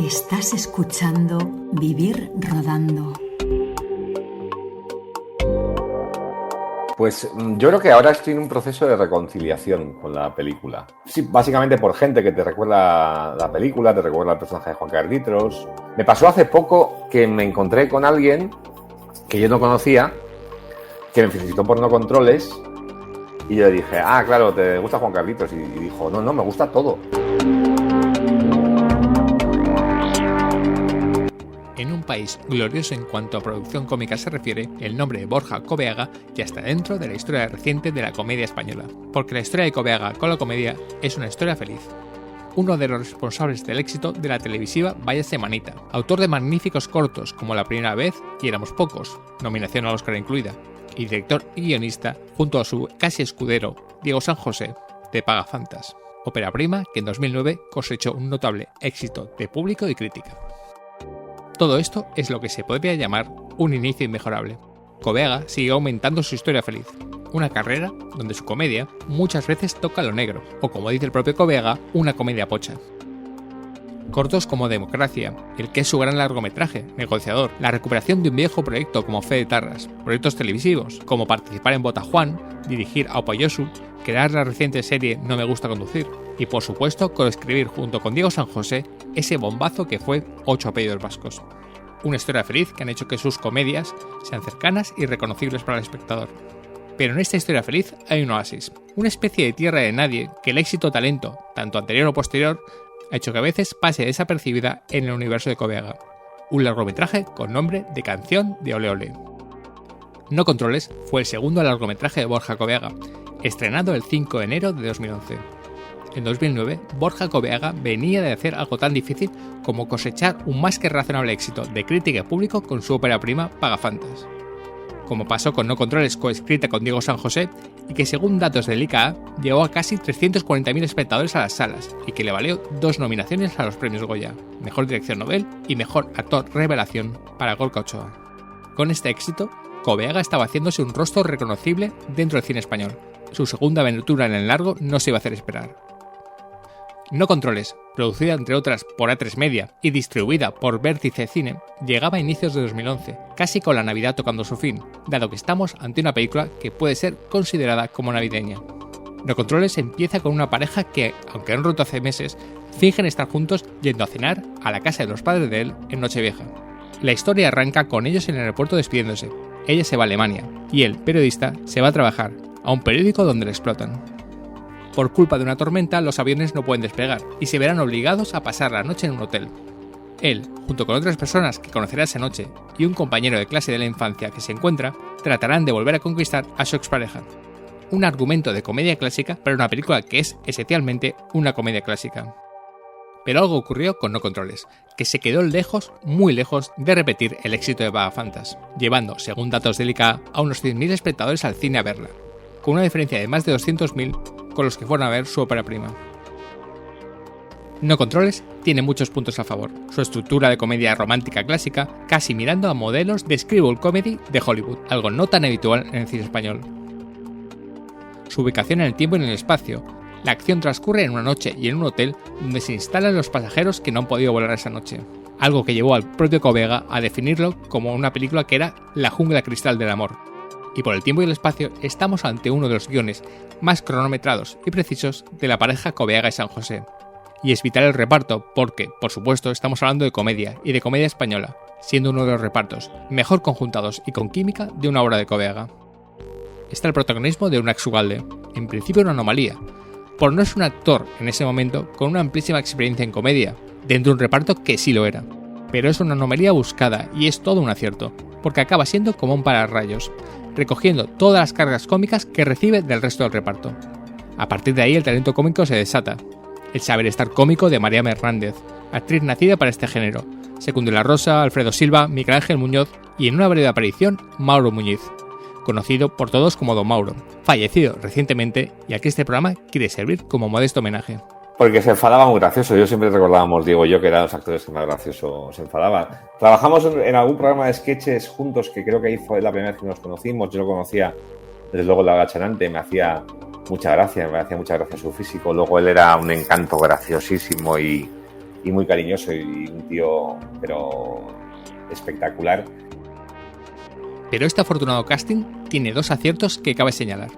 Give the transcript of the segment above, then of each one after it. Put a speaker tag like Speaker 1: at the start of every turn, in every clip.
Speaker 1: Estás escuchando Vivir Rodando.
Speaker 2: Pues yo creo que ahora estoy en un proceso de reconciliación con la película. Sí, básicamente por gente que te recuerda la película, te recuerda el personaje de Juan Carlitos. Me pasó hace poco que me encontré con alguien que yo no conocía, que me felicitó por No Controles, y yo le dije, claro, ¿te gusta Juan Carlitos? Y dijo, no, me gusta todo.
Speaker 3: En un país glorioso en cuanto a producción cómica se refiere, el nombre de Borja Coveaga ya está dentro de la historia reciente de la comedia española, porque la historia de Coveaga con la comedia es una historia feliz. Uno de los responsables del éxito de la televisiva Vaya Semanita, autor de magníficos cortos como La Primera Vez y Éramos Pocos, nominación al Oscar incluida, y director y guionista junto a su casi escudero Diego San José de Pagafantas, ópera prima que en 2009 cosechó un notable éxito de público y crítica. Todo esto es lo que se podría llamar un inicio inmejorable. Coveaga sigue aumentando su historia feliz, una carrera donde su comedia muchas veces toca lo negro, o como dice el propio Coveaga, una comedia pocha. Cortos como Democracia, el que es su gran largometraje, Negociador, la recuperación de un viejo proyecto como Fe de Tarras, proyectos televisivos, como participar en Botajuan, dirigir a Opayosu, crear la reciente serie No me gusta conducir, y por supuesto coescribir junto con Diego San José ese bombazo que fue 8 apellidos vascos. Una historia feliz que han hecho que sus comedias sean cercanas y reconocibles para el espectador. Pero en esta historia feliz hay un oasis, una especie de tierra de nadie que el éxito o talento, tanto anterior o posterior, ha hecho que a veces pase desapercibida en el universo de Coveaga. Un largometraje con nombre de Canción de Ole Ole. No Controles fue el segundo largometraje de Borja Coveaga, estrenado el 5 de enero de 2011. En 2009, Borja Coveaga venía de hacer algo tan difícil como cosechar un más que razonable éxito de crítica y público con su ópera prima Pagafantas. Como pasó con No Controles, coescrita con Diego San José, y que según datos del ICA llegó a casi 340.000 espectadores a las salas y que le valió 2 nominaciones a los premios Goya, Mejor Dirección Nobel y Mejor Actor Revelación para Gorka Ochoa. Con este éxito, Coveaga estaba haciéndose un rostro reconocible dentro del cine español. Su segunda aventura en el largo no se iba a hacer esperar. No Controles, producida entre otras por A3 Media y distribuida por Vértice Cine, llegaba a inicios de 2011, casi con la Navidad tocando su fin, dado que estamos ante una película que puede ser considerada como navideña. No Controles empieza con una pareja que, aunque han roto hace meses, fingen estar juntos yendo a cenar a la casa de los padres de él en Nochevieja. La historia arranca con ellos en el aeropuerto despidiéndose. Ella se va a Alemania y él, periodista, se va a trabajar a un periódico donde le explotan. Por culpa de una tormenta, los aviones no pueden despegar y se verán obligados a pasar la noche en un hotel. Él, junto con otras personas que conocerá esa noche y un compañero de clase de la infancia que se encuentra, tratarán de volver a conquistar a su expareja. Un argumento de comedia clásica para una película que es esencialmente una comedia clásica. Pero algo ocurrió con No Controles, que se quedó lejos, muy lejos, de repetir el éxito de Pagafantas, llevando, según datos del ICA, a unos 100.000 espectadores al cine a verla, con una diferencia de más de 200.000 con los que fueron a ver su ópera prima. No Controles tiene muchos puntos a favor. Su estructura de comedia romántica clásica, casi mirando a modelos de screwball comedy de Hollywood, algo no tan habitual en el cine español. Su ubicación en el tiempo y en el espacio. La acción transcurre en una noche y en un hotel donde se instalan los pasajeros que no han podido volar esa noche. Algo que llevó al propio Coveaga a definirlo como una película que era la jungla cristal del amor. Y por el tiempo y el espacio estamos ante uno de los guiones más cronometrados y precisos de la pareja Coveaga y San José. Y es vital el reparto porque, por supuesto, estamos hablando de comedia y de comedia española, siendo uno de los repartos mejor conjuntados y con química de una obra de Coveaga. Está el protagonismo de un Ugalde, en principio una anomalía, por no ser un actor en ese momento con una amplísima experiencia en comedia, dentro de un reparto que sí lo era. Pero es una anomalía buscada y es todo un acierto, porque acaba siendo como un pararrayos, recogiendo todas las cargas cómicas que recibe del resto del reparto. A partir de ahí el talento cómico se desata. El saber estar cómico de María Hernández, actriz nacida para este género, Secund de la Rosa, Alfredo Silva, Miguel Ángel Muñoz y en una breve aparición, Mauro Muñiz, conocido por todos como Don Mauro, fallecido recientemente y aquí este programa quiere servir como modesto homenaje.
Speaker 2: Porque se enfadaba muy gracioso. Yo siempre recordábamos, Diego y yo, que eran los actores que más gracioso se enfadaban. Trabajamos en algún programa de sketches juntos, que creo que ahí fue la primera vez que nos conocimos. Yo lo conocía, desde luego, la Gachanante. Me hacía mucha gracia su físico. Luego él era un encanto graciosísimo y y muy cariñoso y un tío, pero espectacular.
Speaker 3: Pero este afortunado casting tiene dos aciertos que cabe señalar.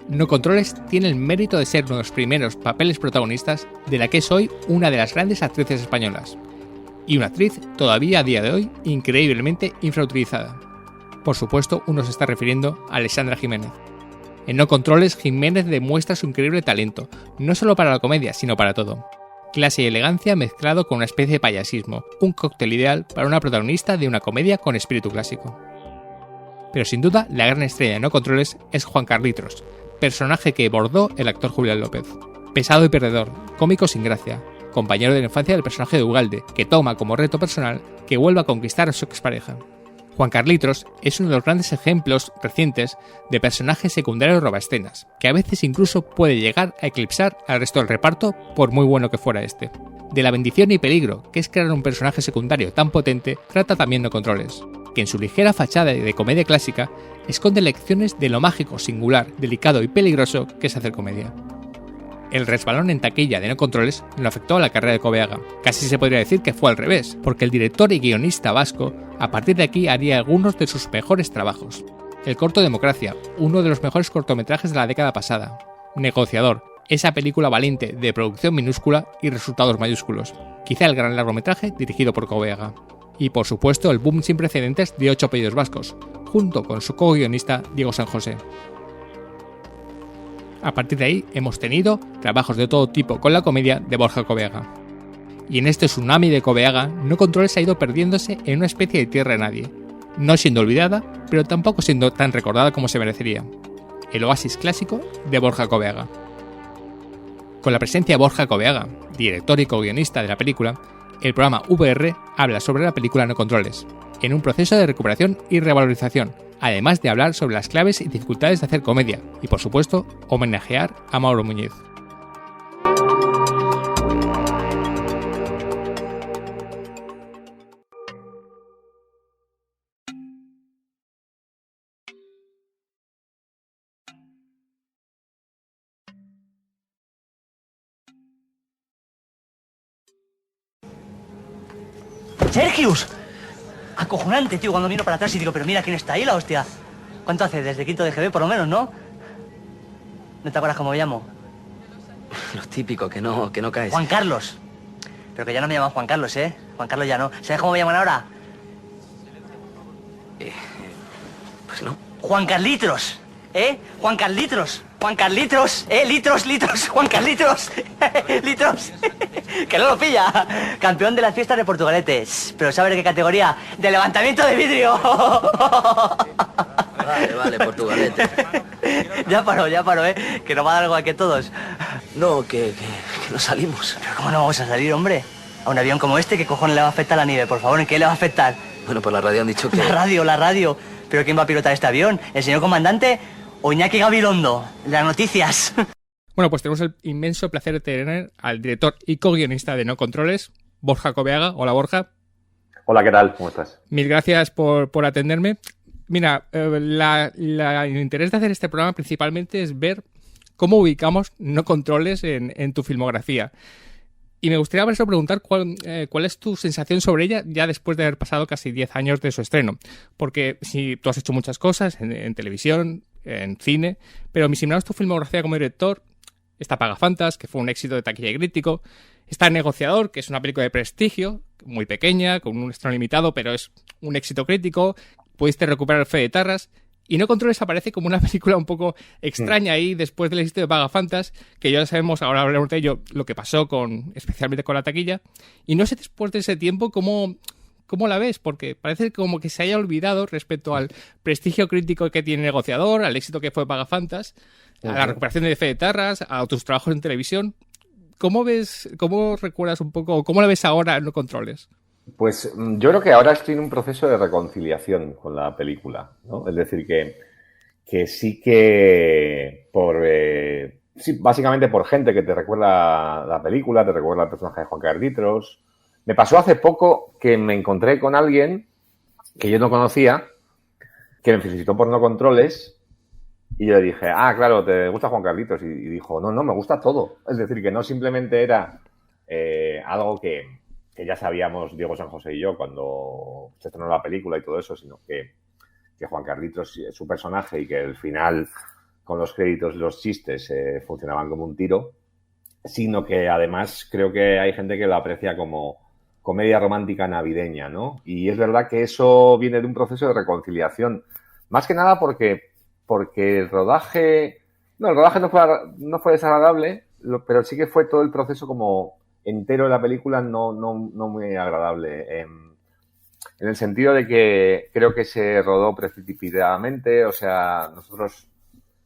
Speaker 3: No Controles tiene el mérito de ser uno de los primeros papeles protagonistas de la que es hoy una de las grandes actrices españolas, y una actriz todavía a día de hoy increíblemente infrautilizada. Por supuesto, uno se está refiriendo a Alexandra Jiménez. En No Controles, Jiménez demuestra su increíble talento, no solo para la comedia, sino para todo. Clase y elegancia mezclado con una especie de payasismo, un cóctel ideal para una protagonista de una comedia con espíritu clásico. Pero sin duda, la gran estrella de No Controles es Juan Carlitos, personaje que bordó el actor Julián López. Pesado y perdedor, cómico sin gracia, compañero de la infancia del personaje de Ugalde, que toma como reto personal que vuelva a conquistar a su expareja. Juan Carlitos es uno de los grandes ejemplos recientes de personaje secundario robaescenas, que a veces incluso puede llegar a eclipsar al resto del reparto por muy bueno que fuera este. De la bendición y peligro que es crear un personaje secundario tan potente, trata también No Controles, que en su ligera fachada de comedia clásica esconde lecciones de lo mágico, singular, delicado y peligroso que es hacer comedia. El resbalón en taquilla de No Controles no afectó a la carrera de Cobeaga. Casi se podría decir que fue al revés, porque el director y guionista vasco a partir de aquí haría algunos de sus mejores trabajos. El corto Democracia, uno de los mejores cortometrajes de la década pasada. Negociador, esa película valiente de producción minúscula y resultados mayúsculos. Quizá el gran largometraje dirigido por Cobeaga. Y por supuesto el boom sin precedentes de 8 apellidos vascos, junto con su co-guionista Diego San José. A partir de ahí hemos tenido trabajos de todo tipo con la comedia de Borja Cobeaga. Y en este tsunami de Cobeaga, No Controles ha ido perdiéndose en una especie de tierra de nadie, no siendo olvidada, pero tampoco siendo tan recordada como se merecería. El oasis clásico de Borja Cobeaga. Con la presencia de Borja Cobeaga, director y co-guionista de la película, el programa VR habla sobre la película No Controles, en un proceso de recuperación y revalorización, además de hablar sobre las claves y dificultades de hacer comedia, y por supuesto, homenajear a Mauro Muñiz.
Speaker 4: ¡Sergius! Acojonante, tío, cuando miro para atrás y digo, pero mira quién está ahí, la hostia. ¿Cuánto hace? Desde quinto de GB, por lo menos, ¿no? ¿No te acuerdas cómo me llamo?
Speaker 5: Lo típico, que no caes.
Speaker 4: Juan Carlos. Pero que ya no me llaman Juan Carlos, ¿eh? Juan Carlos ya no. ¿Sabes cómo me llaman ahora?
Speaker 5: Pues no.
Speaker 4: Juan Carlitos. ¿Eh? Juan Carlitos. Juan Carlitos. Litros. Juan Carlitos. Litros. Que no lo pilla. Campeón de las fiestas de Portugalete. Pero ¿sabes de qué categoría? De levantamiento de vidrio.
Speaker 5: Vale, Portugalete.
Speaker 4: Ya paro, que nos va a dar algo a que todos.
Speaker 5: No, que no salimos.
Speaker 4: Pero ¿cómo no vamos a salir, hombre? A un avión como este, ¿qué cojones le va a afectar la nieve? Por favor, ¿en qué le va a afectar?
Speaker 5: Bueno, por la radio han dicho que...
Speaker 4: La radio. ¿Pero quién va a pilotar este avión? ¿El señor comandante o Iñaki Gabilondo? Las noticias.
Speaker 3: Bueno, pues tenemos el inmenso placer de tener al director y co-guionista de No Controles, Borja Cobeaga. Hola, Borja.
Speaker 2: Hola, ¿qué tal? ¿Cómo estás?
Speaker 3: Mil gracias por atenderme. Mira, el interés de hacer este programa principalmente es ver cómo ubicamos No Controles en tu filmografía. Y me gustaría por eso preguntar cuál es tu sensación sobre ella ya después de haber pasado casi 10 años de su estreno. Porque si tú has hecho muchas cosas en televisión, en cine, pero si miramos tu filmografía como director, está Pagafantas, que fue un éxito de taquilla y crítico, está Negociador, que es una película de prestigio, muy pequeña, con un estreno limitado, pero es un éxito crítico, pudiste recuperar Fe de Tarras, y No Controles aparece como una película un poco extraña ahí después del éxito de Pagafantas, que ya sabemos, ahora hablaremos de ello, lo que pasó especialmente con la taquilla. Y no sé después de ese tiempo cómo la ves, porque parece como que se haya olvidado respecto al prestigio crítico que tiene Negociador, al éxito que fue Pagafantas, a la recuperación de Fe de Tarras, a tus trabajos en televisión. ¿Cómo recuerdas un poco, cómo la ves ahora en No Controles?
Speaker 2: Pues yo creo que ahora estoy en un proceso de reconciliación con la película, ¿no? Es decir, que sí que básicamente por gente que te recuerda la película, te recuerda el personaje de Juan Carlitos. Me pasó hace poco que me encontré con alguien que yo no conocía, que me felicitó por No Controles, y yo le dije, claro, ¿te gusta Juan Carlitos? Y dijo, no, me gusta todo. Es decir, que no simplemente era algo que que ya sabíamos Diego San José y yo cuando se estrenó la película y todo eso, sino que Juan Carlitos es su personaje y que el final, con los créditos y los chistes, funcionaban como un tiro, sino que además creo que hay gente que lo aprecia como comedia romántica navideña, ¿no? Y es verdad que eso viene de un proceso de reconciliación, más que nada porque el rodaje no fue desagradable, pero sí que fue todo el proceso como entero de la película no muy agradable. En el sentido de que creo que se rodó precipitadamente, o sea, nosotros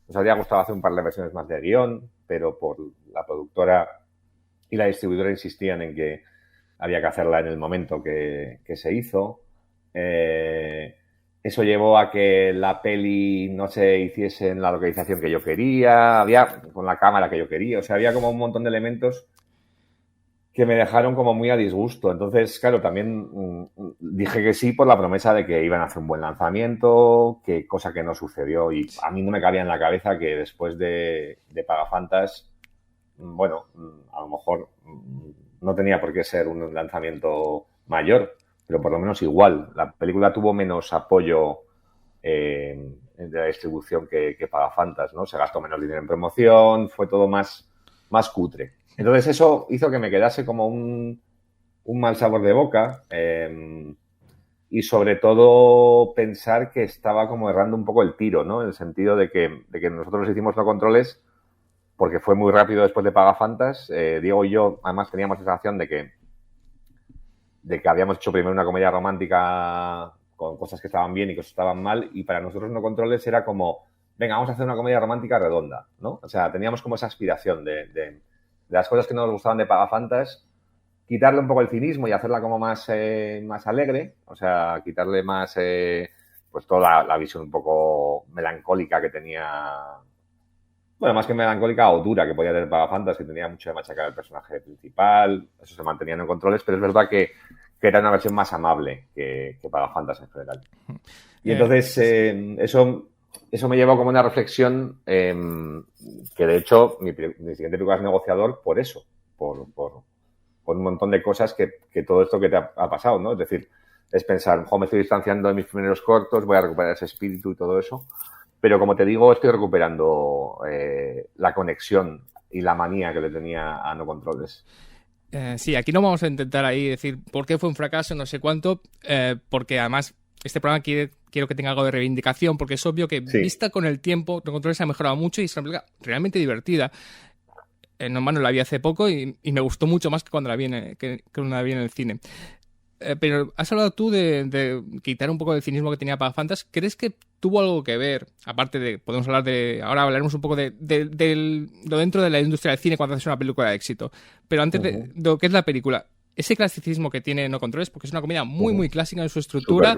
Speaker 2: nos habría gustado hacer un par de versiones más de guión, pero por la productora y la distribuidora insistían en que había que hacerla en el momento que se hizo. Eso llevó a que la peli no se hiciese en la localización que yo quería, con la cámara que yo quería, o sea, había como un montón de elementos que me dejaron como muy a disgusto. Entonces, claro, también dije que sí por la promesa de que iban a hacer un buen lanzamiento, cosa que no sucedió. Y a mí no me cabía en la cabeza que después de Pagafantas, bueno, a lo mejor no tenía por qué ser un lanzamiento mayor, pero por lo menos igual. La película tuvo menos apoyo de la distribución que Pagafantas, ¿no? Se gastó menos dinero en promoción, fue todo más cutre. Entonces eso hizo que me quedase como un mal sabor de boca y sobre todo pensar que estaba como errando un poco el tiro, ¿no? En el sentido de que nosotros hicimos No Controles porque fue muy rápido después de Pagafantas. Diego y yo además teníamos la sensación de que habíamos hecho primero una comedia romántica con cosas que estaban bien y cosas que estaban mal, y para nosotros No Controles era como, venga, vamos a hacer una comedia romántica redonda, ¿no? O sea, teníamos como esa aspiración de las cosas que no nos gustaban de Pagafantas, quitarle un poco el cinismo y hacerla como más alegre, o sea, quitarle más pues toda la visión un poco melancólica que tenía, bueno, más que melancólica o dura que podía tener Pagafantas, que tenía mucho de machacar al personaje principal, eso se mantenía en Controles, pero es verdad que era una versión más amable que Pagafantas en general. Y entonces eso me llevó como una reflexión que de hecho mi siguiente película es Negociador por eso, por un montón de cosas que todo esto que te ha pasado, ¿no? Es decir, es pensar, me estoy distanciando de mis primeros cortos, voy a recuperar ese espíritu y todo eso, pero como te digo, estoy recuperando la conexión y la manía que le tenía a No Controles.
Speaker 3: Sí, aquí no vamos a intentar ahí decir por qué fue un fracaso, no sé cuánto, porque además este programa quiero que tenga algo de reivindicación, porque es obvio que vista con el tiempo, No Controles ha mejorado mucho y es una película realmente divertida. Bueno, la vi hace poco y me gustó mucho más que cuando la vi en el cine. Pero has hablado tú de quitar un poco del cinismo que tenía Pagafantas. ¿Crees que tuvo algo que ver? Aparte de, podemos hablar ahora hablaremos un poco de lo dentro de la industria del cine cuando haces una película de éxito. Pero antes de lo que es la película, ese clasicismo que tiene No Controles, porque es una comedia muy, muy clásica en su estructura.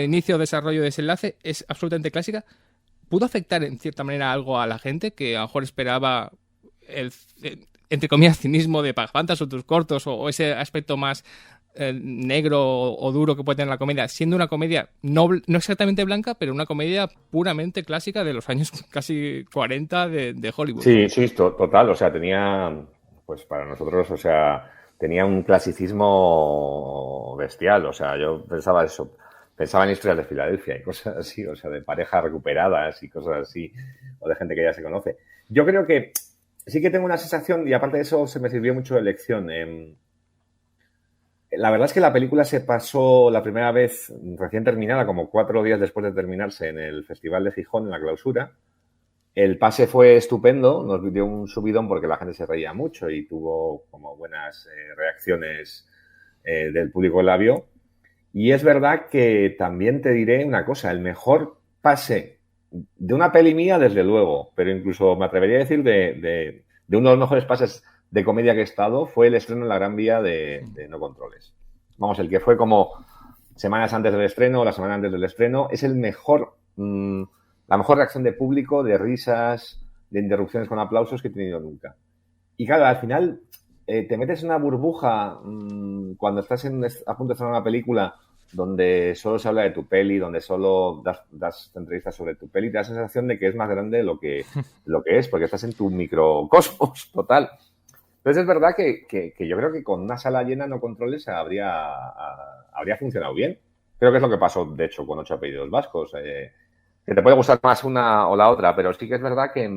Speaker 3: Inicio, desarrollo, desenlace, es absolutamente clásica. ¿Pudo afectar en cierta manera algo a la gente que a lo mejor esperaba entre comillas, cinismo de Pagafantas o tus cortos o ese aspecto más negro o duro que puede tener la comedia, siendo una comedia no exactamente blanca, pero una comedia puramente clásica de los años casi 40 de Hollywood?
Speaker 2: Sí, total, o sea, tenía, pues para nosotros, o sea, tenía un clasicismo bestial, o sea, yo pensaba en Historias de Filadelfia y cosas así, o sea, de parejas recuperadas y cosas así, o de gente que ya se conoce. Yo creo que sí que tengo una sensación, y aparte de eso se me sirvió mucho de lección. La verdad es que la película se pasó la primera vez recién terminada, como 4 días después de terminarse en el Festival de Gijón, en la clausura. El pase fue estupendo, nos dio un subidón porque la gente se reía mucho y tuvo como buenas reacciones del público que la vio. Y es verdad que también te diré una cosa, el mejor pase de una peli mía, desde luego, pero incluso me atrevería a decir de uno de los mejores pases de comedia que he estado, fue el estreno en la Gran Vía de No Controles. Vamos, el que fue como semanas antes del estreno o la semana antes del estreno, es la mejor reacción de público, de risas, de interrupciones con aplausos que he tenido nunca. Y claro, al final te metes en una burbuja cuando estás a punto de estrenar una película donde solo se habla de tu peli, donde solo das entrevistas sobre tu peli, te da la sensación de que es más grande de lo que es, porque estás en tu microcosmos total. Entonces es verdad que yo creo que con una sala llena no controles habría funcionado bien. Creo que es lo que pasó, de hecho, con 8 apellidos vascos. Que te puede gustar más una o la otra, pero sí que es verdad que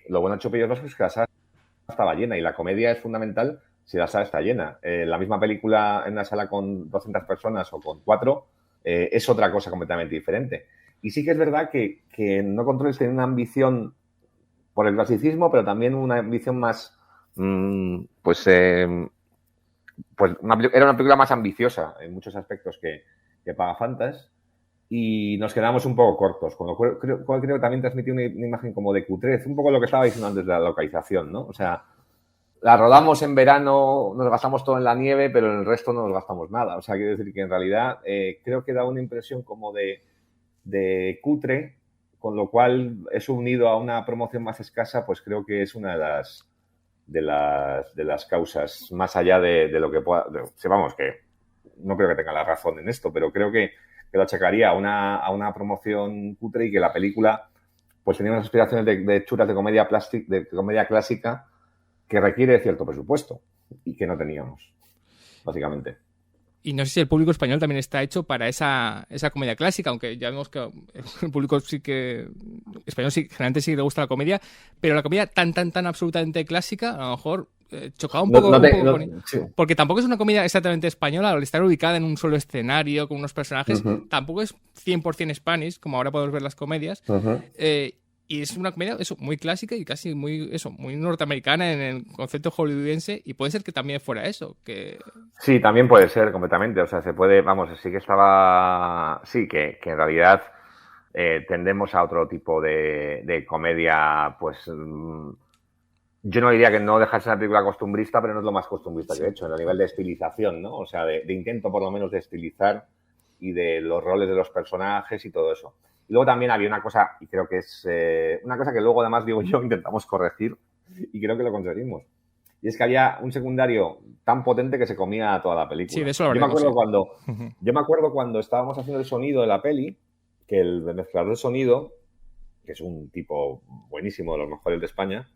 Speaker 2: lo bueno de 8 apellidos vascos es que la sala estaba llena y la comedia es fundamental si la sala está llena. La misma película en una sala con 200 personas o con 4 es otra cosa completamente diferente. Y sí que es verdad que No Controles tiene una ambición por el clasicismo, pero también una ambición más, era una película más ambiciosa en muchos aspectos que Pagafantas, y nos quedamos un poco cortos, con lo cual creo que también transmitió una imagen como de cutrez, un poco lo que estaba diciendo antes de la localización, ¿no? O sea, la rodamos en verano, nos gastamos todo en la nieve, pero en el resto no nos gastamos nada. O sea, quiero decir que en realidad creo que da una impresión como de cutre, con lo cual eso unido a una promoción más escasa, pues creo que es una de las causas, más allá de lo que pueda... Vamos, que no creo que tenga la razón en esto, pero creo que lo achacaría a una promoción cutre y que la película pues tenía unas aspiraciones de churas de comedia clásica que requiere cierto presupuesto y que no teníamos, básicamente.
Speaker 3: Y no sé si el público español también está hecho para esa comedia clásica, aunque ya vemos que el público español generalmente sí le gusta la comedia, pero la comedia tan absolutamente clásica, a lo mejor chocaba un poco,
Speaker 2: sí.
Speaker 3: Porque tampoco es una comedia exactamente española, al estar ubicada en un solo escenario, con unos personajes, tampoco es 100% Spanish, como ahora podemos ver las comedias, y es una comedia muy clásica y casi muy norteamericana en el concepto hollywoodiense, y puede ser que también fuera eso.
Speaker 2: Sí, también puede ser completamente. O sea, se puede, sí que estaba... Sí, que en realidad tendemos a otro tipo de comedia, pues... yo no diría que no dejase una película costumbrista, pero no es lo más costumbrista que he hecho, en el nivel de estilización, ¿no? O sea, de intento por lo menos de estilizar y de los roles de los personajes y todo eso. Y luego también había una cosa, y creo que es una cosa que luego además digo yo intentamos corregir y creo que lo conseguimos. Y es que había un secundario tan potente que se comía toda la película.
Speaker 3: Sí, de eso lo
Speaker 2: yo me acuerdo cuando estábamos haciendo el sonido de la peli, que el mezclador de sonido, que es un tipo buenísimo, de los mejores de España,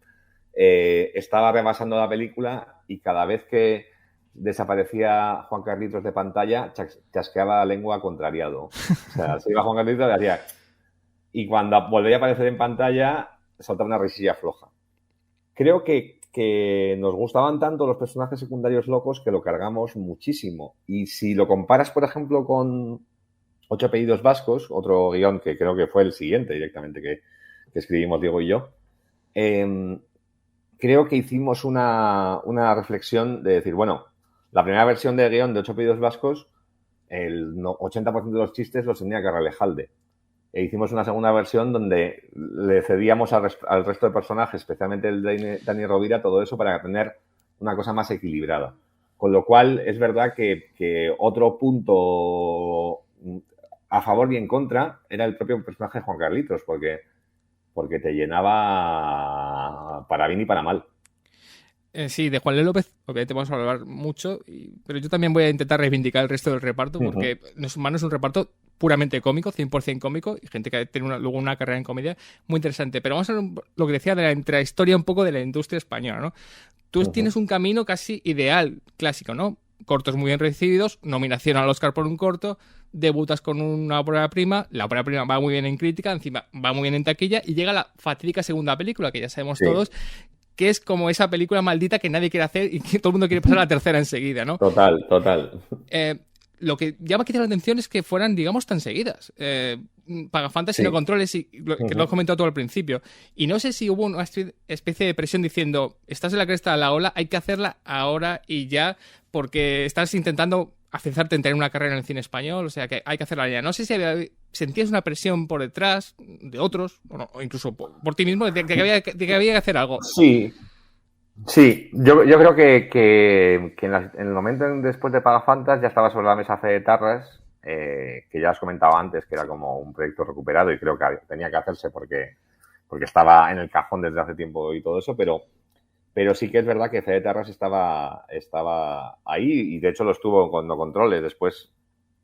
Speaker 2: estaba rebasando la película y cada vez que desaparecía Juan Carlitos de pantalla, chasqueaba la lengua contrariado. O sea, se iba Juan Carlitos y hacía... Y cuando volvía a aparecer en pantalla, soltaba una risilla floja. Creo que nos gustaban tanto los personajes secundarios locos que lo cargamos muchísimo. Y si lo comparas, por ejemplo, con 8 apellidos vascos, otro guión que creo que fue el siguiente directamente que escribimos Diego y yo, creo que hicimos una reflexión de decir, bueno, la primera versión de guión de 8 apellidos vascos, el 80% de los chistes los tenía Carralejalde. E hicimos una segunda versión donde le cedíamos al resto de personajes, especialmente el de Dani Rovira, todo eso para tener una cosa más equilibrada. Con lo cual, es verdad que otro punto a favor y en contra era el propio personaje de Juan Carlitos, porque te llenaba para bien y para mal.
Speaker 3: Sí, de Juan L. López, obviamente vamos a hablar mucho, pero yo también voy a intentar reivindicar el resto del reparto, porque Mano es un reparto puramente cómico, 100% cómico, y gente que tiene luego una carrera en comedia muy interesante. Pero vamos a ver lo que decía de la intrahistoria un poco de la industria española, ¿no? Tú tienes un camino casi ideal, clásico, ¿no? Cortos muy bien recibidos, nominación al Oscar por un corto, debutas con una ópera prima, la ópera prima va muy bien en crítica, encima va muy bien en taquilla, y llega la fatídica segunda película, que ya sabemos todos, que es como esa película maldita que nadie quiere hacer y que todo el mundo quiere pasar a la tercera enseguida, ¿no?
Speaker 2: Total.
Speaker 3: Lo que llama quizá la atención es que fueran, digamos, tan seguidas. Pagafantas y No Controles, y que lo has comentado todo al principio. Y no sé si hubo una especie de presión diciendo, estás en la cresta de la ola, hay que hacerla ahora y ya, porque estás intentando afianzarte en tener una carrera en el cine español, o sea que hay que hacerla ya. No sé si sentías una presión por detrás de otros, o incluso por ti mismo, de que había que hacer algo.
Speaker 2: Sí, yo creo que en el momento después de Pagafantas ya estaba sobre la mesa Fede Tarras, que ya os comentaba antes que era como un proyecto recuperado y creo que tenía que hacerse porque estaba en el cajón desde hace tiempo y todo eso, pero sí que es verdad que Fede Tarras estaba ahí y de hecho lo estuvo con No Controles. Después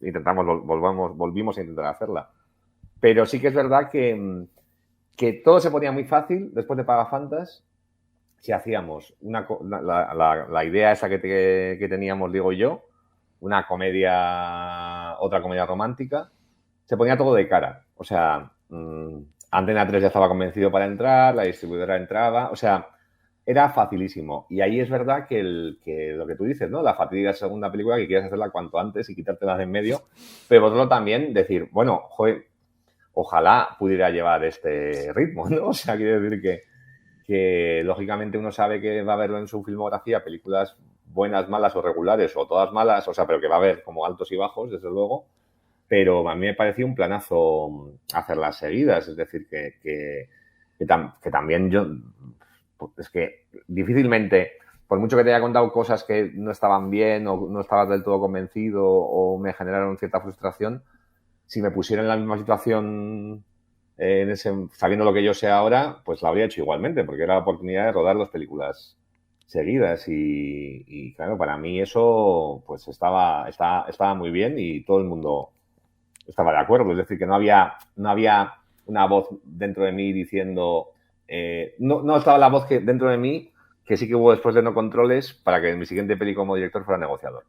Speaker 2: volvimos a intentar hacerla. Pero sí que es verdad que todo se ponía muy fácil después de Pagafantas si hacíamos la idea esa que teníamos, Diego y yo, otra comedia romántica, se ponía todo de cara. O sea, Antena 3 ya estaba convencido para entrar, la distribuidora entraba, o sea, era facilísimo. Y ahí es verdad que lo que tú dices, ¿no? La fatídica segunda película que quieres hacerla cuanto antes y quitártela de en medio, pero por otro también decir, bueno, joder, ojalá pudiera llevar este ritmo, ¿no? O sea, quiere decir que lógicamente uno sabe que va a verlo en su filmografía, películas buenas, malas o regulares, o todas malas, o sea, pero que va a haber como altos y bajos, desde luego, pero a mí me pareció un planazo hacerlas seguidas, es decir, que también yo, es que difícilmente, por mucho que te haya contado cosas que no estaban bien o no estabas del todo convencido o me generaron cierta frustración, si me pusiera en la misma situación sabiendo lo que yo sé ahora, pues lo habría hecho igualmente, porque era la oportunidad de rodar dos películas seguidas y claro, para mí eso pues estaba muy bien y todo el mundo estaba de acuerdo. Es decir, que no había una voz dentro de mí diciendo... no estaba la voz que dentro de mí que sí que hubo después de No Controles para que mi siguiente peli como director fuera negociador.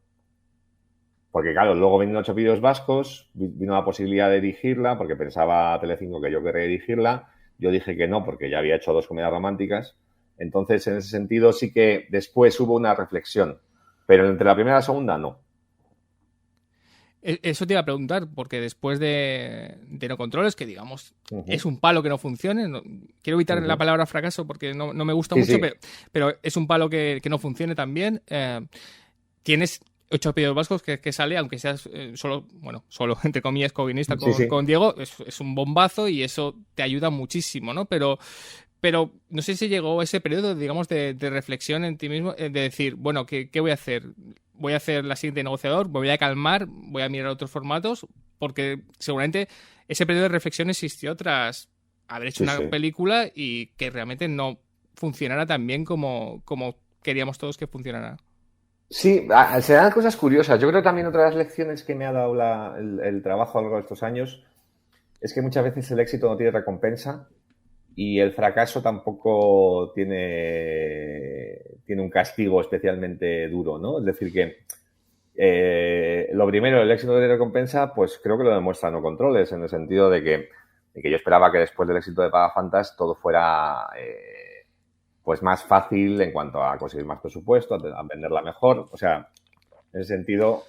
Speaker 2: Porque claro, luego vinieron 8 vídeos vascos, vino la posibilidad de dirigirla, porque pensaba Telecinco que yo quería dirigirla. Yo dije que no, porque ya había hecho 2 comedias románticas. Entonces, en ese sentido, sí que después hubo una reflexión. Pero entre la primera y la segunda, no.
Speaker 3: Eso te iba a preguntar, porque después de No Controles, que digamos es un palo que no funcione, quiero evitar la palabra fracaso porque no me gusta mucho, sí. Pero es un palo que no funcione también. Tienes 8 apellidos vascos que sale, aunque seas solo entre comillas co-guionista con Diego, es un bombazo y eso te ayuda muchísimo, ¿no? Pero no sé si llegó ese periodo, digamos, de reflexión en ti mismo, de decir, bueno, ¿qué voy a hacer? Voy a hacer la siguiente negociador, me voy a calmar, voy a mirar otros formatos, porque seguramente ese periodo de reflexión existió tras haber hecho una película y que realmente no funcionara tan bien como queríamos todos que funcionara.
Speaker 2: Sí, se dan cosas curiosas. Yo creo que también otra de las lecciones que me ha dado el trabajo a lo largo de estos años es que muchas veces el éxito no tiene recompensa y el fracaso tampoco tiene un castigo especialmente duro, ¿no? Es decir que lo primero, el éxito no tiene recompensa, pues creo que lo demuestra No Controles, en el sentido de que yo esperaba que después del éxito de Pagafantas todo fuera pues más fácil en cuanto a conseguir más presupuesto, a venderla mejor. O sea, en ese sentido,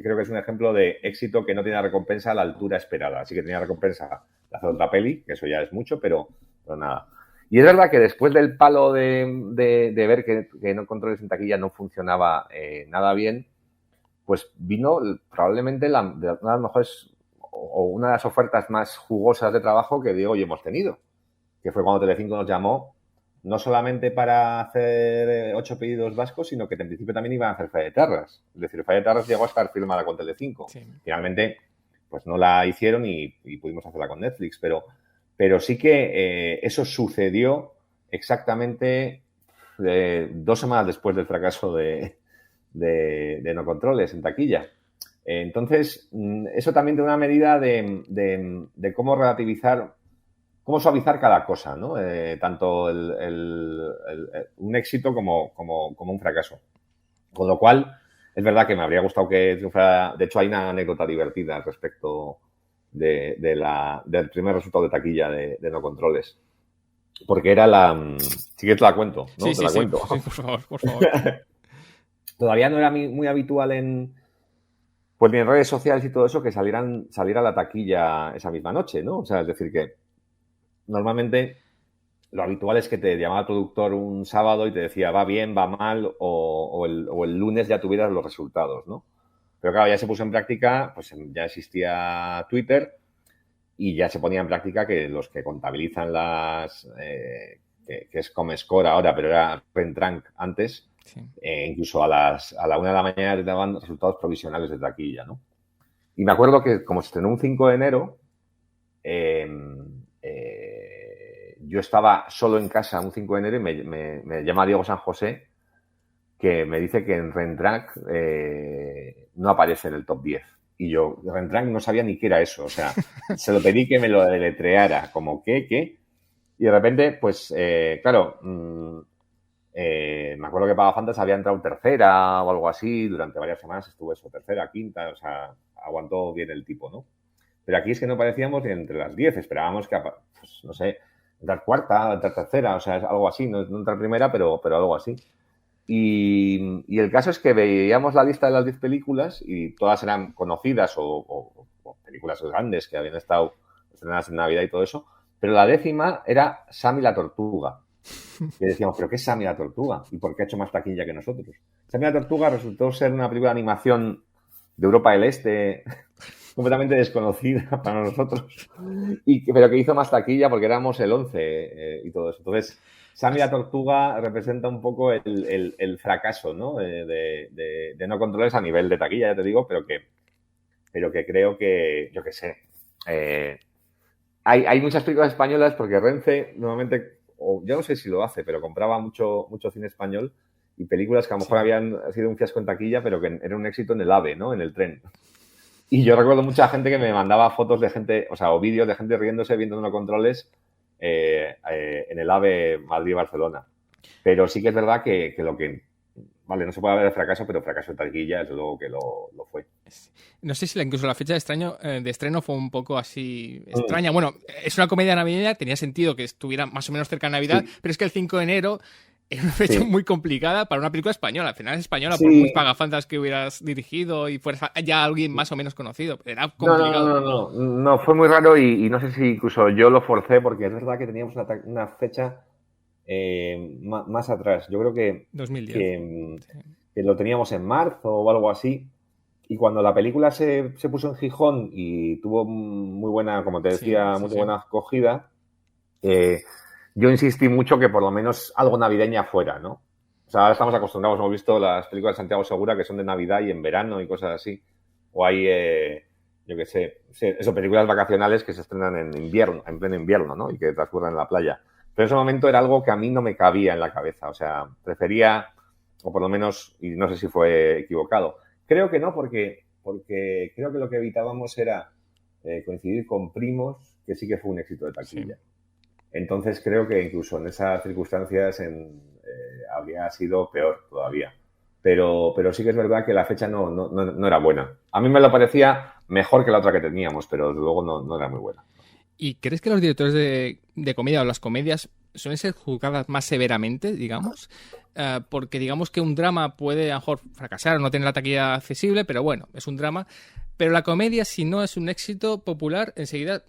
Speaker 2: creo que es un ejemplo de éxito que no tiene recompensa a la altura esperada. Sí que tenía recompensa hacer otra peli, que eso ya es mucho, pero nada. Y es verdad que después del palo de ver que No Controles en taquilla no funcionaba nada bien, pues vino probablemente una de las mejores o una de las ofertas más jugosas de trabajo que Diego y hemos tenido, que fue cuando Telecinco nos llamó no solamente para hacer 8 pedidos vascos, sino que en principio también iban a hacer Falla de Terras. Es decir, Falla de Terras llegó a estar filmada con Telecinco. Sí. Finalmente, pues no la hicieron y pudimos hacerla con Netflix, pero sí que eso sucedió exactamente 2 semanas después del fracaso de No Controles en taquilla. Entonces, eso también tiene una medida de cómo relativizar, cómo suavizar cada cosa, ¿no? Tanto un éxito como un fracaso. Con lo cual, es verdad que me habría gustado que triunfara. De hecho, hay una anécdota divertida al respecto del primer resultado de taquilla de No Controles. Porque era si quieres te la cuento, ¿no?
Speaker 3: Sí,
Speaker 2: te la cuento.
Speaker 3: Sí, por favor.
Speaker 2: Todavía no era muy habitual pues ni en redes sociales y todo eso que saliera la taquilla esa misma noche, ¿no? O sea, es decir que normalmente lo habitual es que te llamaba el productor un sábado y te decía va bien, va mal o el lunes ya tuvieras los resultados, ¿no? Pero claro, ya se puso en práctica, pues ya existía Twitter y ya se ponía en práctica que los que contabilizan que es Comscore ahora, pero era Rentrank antes, sí. Incluso a la 1 de la mañana te daban resultados provisionales de taquilla, ¿no? Y me acuerdo que como se estrenó un 5 de enero, yo estaba solo en casa un 5 de enero y me llama Diego San José, que me dice que en Rentrank no aparece en el top 10. Y yo, Rentrank no sabía ni qué era eso. O sea, se lo pedí que me lo deletreara, como ¿qué? Y de repente, pues, claro, Me acuerdo que Pagafantas había entrado tercera o algo así, durante varias semanas estuvo eso, tercera, quinta, o sea, aguantó bien el tipo, ¿no? Pero aquí es que no parecíamos ni entre las 10, esperábamos que, pues, no sé, entrar cuarta, entrar tercera, o sea, es algo así, no entrar primera, pero algo así. Y el caso es que veíamos la lista de las 10 películas y todas eran conocidas o películas grandes que habían estado estrenadas en Navidad y todo eso, pero la 10ª era Sam y la Tortuga. Y decíamos, ¿pero qué es Sam y la Tortuga? ¿Y por qué ha hecho más taquilla que nosotros? Sam y la Tortuga resultó ser una película de animación de Europa del Este completamente desconocida para nosotros, pero que hizo más taquilla porque éramos el 11 y todo eso. Entonces, Sam y la Tortuga representa un poco el fracaso, ¿no? De no controles a nivel de taquilla, ya te digo, pero que creo que, yo qué sé, hay muchas películas españolas porque Renfe normalmente, o yo no sé si lo hace, pero compraba mucho cine español y películas que a lo mejor habían sido un fiasco en taquilla, pero que eran un éxito en el AVE, ¿no? En el tren. Y yo recuerdo mucha gente que me mandaba fotos de gente, o sea, o vídeos de gente riéndose viendo unos controles en el AVE Madrid-Barcelona. Pero sí que es verdad que lo que... Vale, no se puede hablar de fracaso, pero fracaso de taquilla, desde luego que lo fue.
Speaker 3: No sé si incluso la fecha de estreno fue un poco así extraña. Bueno, es una comedia navideña, tenía sentido que estuviera más o menos cerca de Navidad, sí. Pero es que el 5 de enero es una fecha muy complicada para una película española. Al final es española, por muy Pagafantas que hubieras dirigido y fueras ya alguien más o menos conocido. Era complicado.
Speaker 2: No, fue muy raro y no sé si incluso yo lo forcé porque es verdad que teníamos una fecha más atrás. Yo creo que
Speaker 3: 2010.
Speaker 2: Que lo teníamos en marzo o algo así. Y cuando la película se puso en Gijón y tuvo muy buena, como te decía, muy buena acogida, yo insistí mucho que por lo menos algo navideña fuera, ¿no? O sea, ahora estamos acostumbrados, hemos visto las películas de Santiago Segura que son de Navidad y en verano y cosas así. O hay, yo qué sé, eso, películas vacacionales que se estrenan en invierno, en pleno invierno, ¿no? Y que transcurren en la playa. Pero en ese momento era algo que a mí no me cabía en la cabeza. O sea, prefería, o por lo menos, y no sé si fue equivocado, creo que no, porque creo que lo que evitábamos era coincidir con Primos, que sí que fue un éxito de taquilla. Sí. Entonces creo que incluso en esas circunstancias habría sido peor todavía. Pero sí que es verdad que la fecha no era buena. A mí me lo parecía mejor que la otra que teníamos, pero luego no era muy buena.
Speaker 3: ¿Y crees que los directores de comedia o las comedias suelen ser juzgadas más severamente, digamos? Porque digamos que un drama puede a lo mejor fracasar o no tener la taquilla accesible, pero bueno, es un drama. Pero la comedia, si no es un éxito popular, enseguida,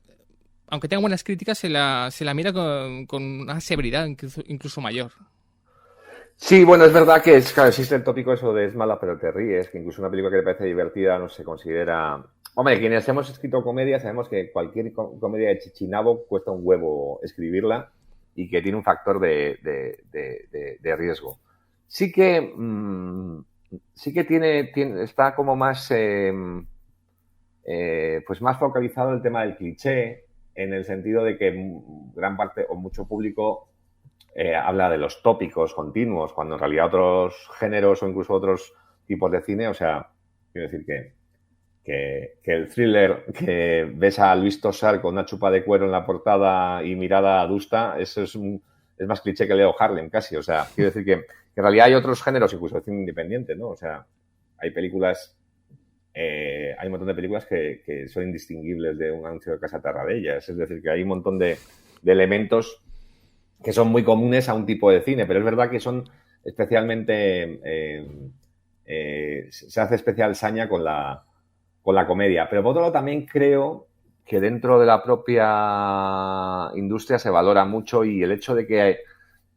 Speaker 3: aunque tenga buenas críticas, se la mira con una severidad incluso mayor.
Speaker 2: Sí, bueno, es verdad que claro, existe el tópico eso de es mala pero te ríes, que incluso una película que le parece divertida no se considera... Hombre, quienes hemos escrito comedia sabemos que cualquier comedia de Chichinabo cuesta un huevo escribirla y que tiene un factor de riesgo. Sí que está como más pues más focalizado el tema del cliché, en el sentido de que gran parte o mucho público habla de los tópicos continuos, cuando en realidad otros géneros o incluso otros tipos de cine, o sea, quiero decir que el thriller que ves a Luis Tosar con una chupa de cuero en la portada y mirada adusta, eso es más cliché que Leo Harlem casi, o sea, quiero decir que en realidad hay otros géneros, incluso de cine independiente, ¿no? O sea, hay películas, hay un montón de películas que son indistinguibles de un anuncio de Casa Tarradellas, es decir, que hay un montón de elementos que son muy comunes a un tipo de cine, pero es verdad que son especialmente, se hace especial saña con la comedia. Pero por otro lado también creo que dentro de la propia industria se valora mucho y el hecho de que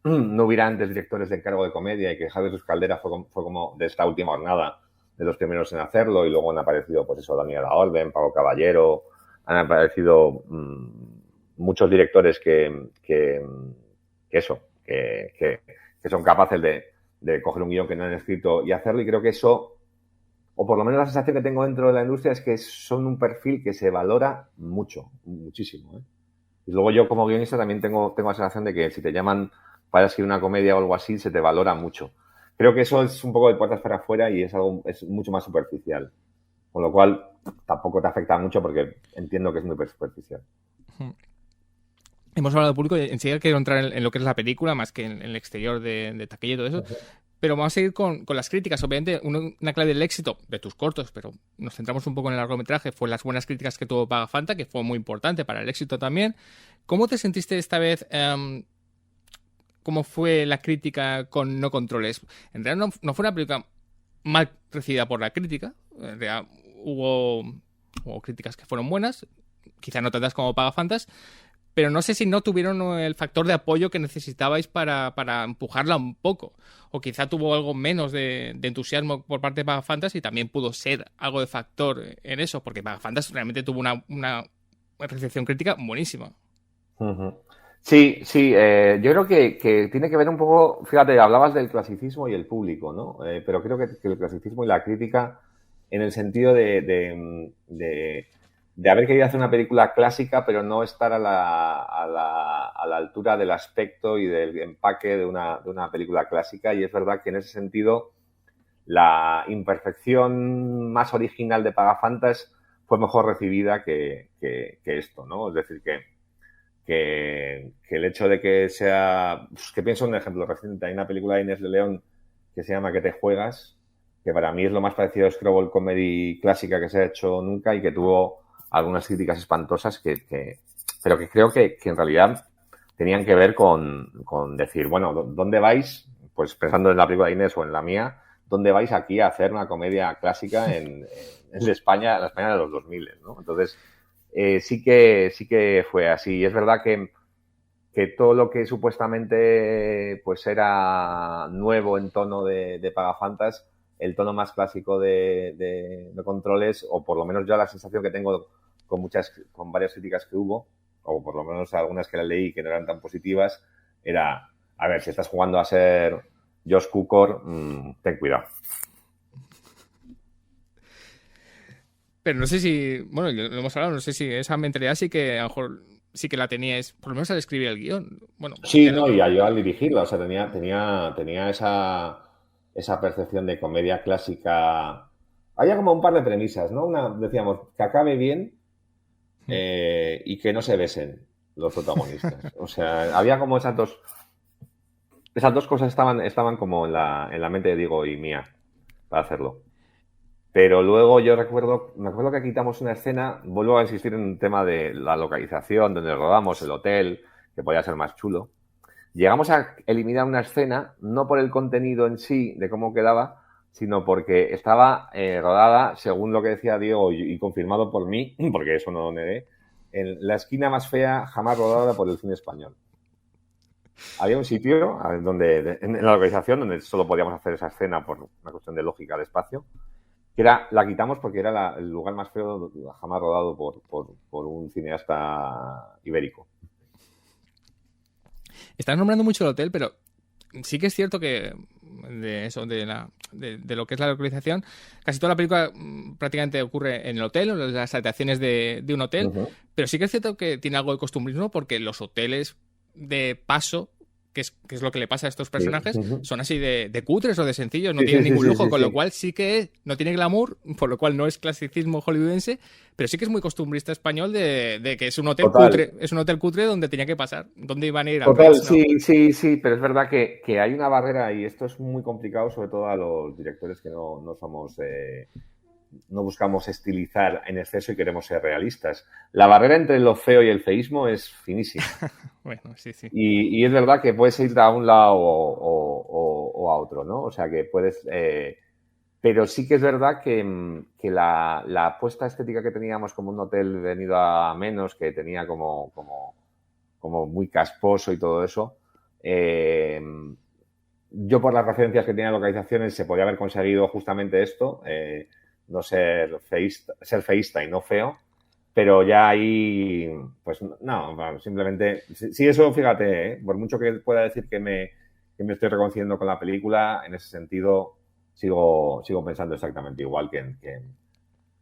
Speaker 2: no hubiera antes directores de encargo de comedia y que Javier Ruiz Caldera fue como de esta última jornada de los primeros en hacerlo y luego han aparecido, pues eso, Daniel La Orden, Pablo Caballero, han aparecido muchos directores que son capaces de coger un guión que no han escrito y hacerlo, y creo que eso, o por lo menos la sensación que tengo dentro de la industria, es que son un perfil que se valora mucho, muchísimo, ¿eh? Y luego yo como guionista también tengo la sensación de que si te llaman para escribir una comedia o algo así, se te valora mucho. Creo que eso es un poco de puertas para afuera y es mucho más superficial. Con lo cual tampoco te afecta mucho porque entiendo que es muy superficial.
Speaker 3: hemos hablado de público y enseguida quiero entrar en lo que es la película, más que en el exterior de taquilla y todo eso. Pero vamos a seguir con las críticas. Obviamente, una clave del éxito de tus cortos, pero nos centramos un poco en el largometraje, fue las buenas críticas que tuvo Pagafanta, que fue muy importante para el éxito también. ¿Cómo te sentiste esta vez? ¿Cómo fue la crítica con No Controles? En realidad no fue una película mal recibida por la crítica. En realidad hubo críticas que fueron buenas, quizá no tantas como Pagafantas, pero no sé si no tuvieron el factor de apoyo que necesitabais para empujarla un poco. O quizá tuvo algo menos de entusiasmo por parte de Pagafantas y también pudo ser algo de factor en eso, porque Pagafantas realmente tuvo una recepción crítica buenísima.
Speaker 2: Sí, yo creo que tiene que ver un poco, fíjate, hablabas del clasicismo y el público, ¿no? Pero creo que el clasicismo y la crítica, en el sentido de haber querido hacer una película clásica, pero no estar a la altura del aspecto y del empaque de una película clásica. Y es verdad que en ese sentido la imperfección más original de Pagafantas fue mejor recibida que esto, ¿no? Es decir, que el hecho de que sea... que pienso en un ejemplo reciente. Hay una película de Inés de León que se llama ¿Qué te juegas?, que para mí es lo más parecido a screwball comedy clásica que se ha hecho nunca y que tuvo algunas críticas espantosas pero que creo que en realidad tenían que ver con decir, bueno, ¿dónde vais? Pues pensando en la película de Inés o en la mía, ¿dónde vais aquí a hacer una comedia clásica en la España de los 2000, ¿no? Entonces, sí que fue así. Y es verdad que todo lo que supuestamente pues era nuevo en tono de Pagafantas, el tono más clásico de Controles, o por lo menos yo la sensación que tengo con varias críticas que hubo, o por lo menos algunas que la leí que no eran tan positivas, era, a ver, si estás jugando a ser Josh Cukor, ten cuidado.
Speaker 3: Pero no sé si, bueno, lo hemos hablado, no sé si esa mentalidad sí que a lo mejor sí que la teníais, por lo menos al escribir el guión. Bueno,
Speaker 2: sí, no, y yo al dirigirla, o sea, tenía esa percepción de comedia clásica. Había como un par de premisas, ¿no? Decíamos, que acabe bien y que no se besen los protagonistas. O sea, había como esas dos cosas estaban como en la mente de Diego y mía para hacerlo. Pero luego me acuerdo que quitamos una escena, vuelvo a insistir en un tema de la localización, donde rodamos, el hotel, que podía ser más chulo. Llegamos a eliminar una escena, no por el contenido en sí, de cómo quedaba, sino porque estaba rodada, según lo que decía Diego y confirmado por mí, porque eso no lo negué, en la esquina más fea jamás rodada por el cine español. Había un sitio en la localización donde solo podíamos hacer esa escena por una cuestión de lógica de espacio, que la quitamos porque era el lugar más feo jamás rodado por un cineasta ibérico.
Speaker 3: Estás nombrando mucho el hotel, pero sí que es cierto que de lo que es la localización, casi toda la película prácticamente ocurre en el hotel, en las habitaciones de un hotel, pero sí que es cierto que tiene algo de costumbrismo porque los hoteles de paso, que es lo que le pasa a estos personajes, son así de cutres o de sencillos, no tienen ningún lujo, con lo cual sí que no tiene glamour, por lo cual no es clasicismo hollywoodense, pero sí que es muy costumbrista español de que es un hotel cutre, es un hotel cutre donde tenía que pasar, donde iban a ir a
Speaker 2: total, sí, pero es verdad que hay una barrera y esto es muy complicado, sobre todo a los directores que no somos... no buscamos estilizar en exceso y queremos ser realistas. La barrera entre lo feo y el feísmo es finísima.
Speaker 3: Bueno, sí.
Speaker 2: Y es verdad que puedes ir a un lado o a otro, ¿no? O sea, que puedes... pero sí que es verdad que la apuesta estética que teníamos como un hotel venido a menos, que tenía como muy casposo y todo eso, yo por las referencias que tenía de localizaciones se podía haber conseguido justamente esto, no ser feísta y no feo, pero ya ahí, pues no, simplemente, sí eso, fíjate, por mucho que pueda decir que me estoy reconciliando con la película, en ese sentido sigo pensando exactamente igual que en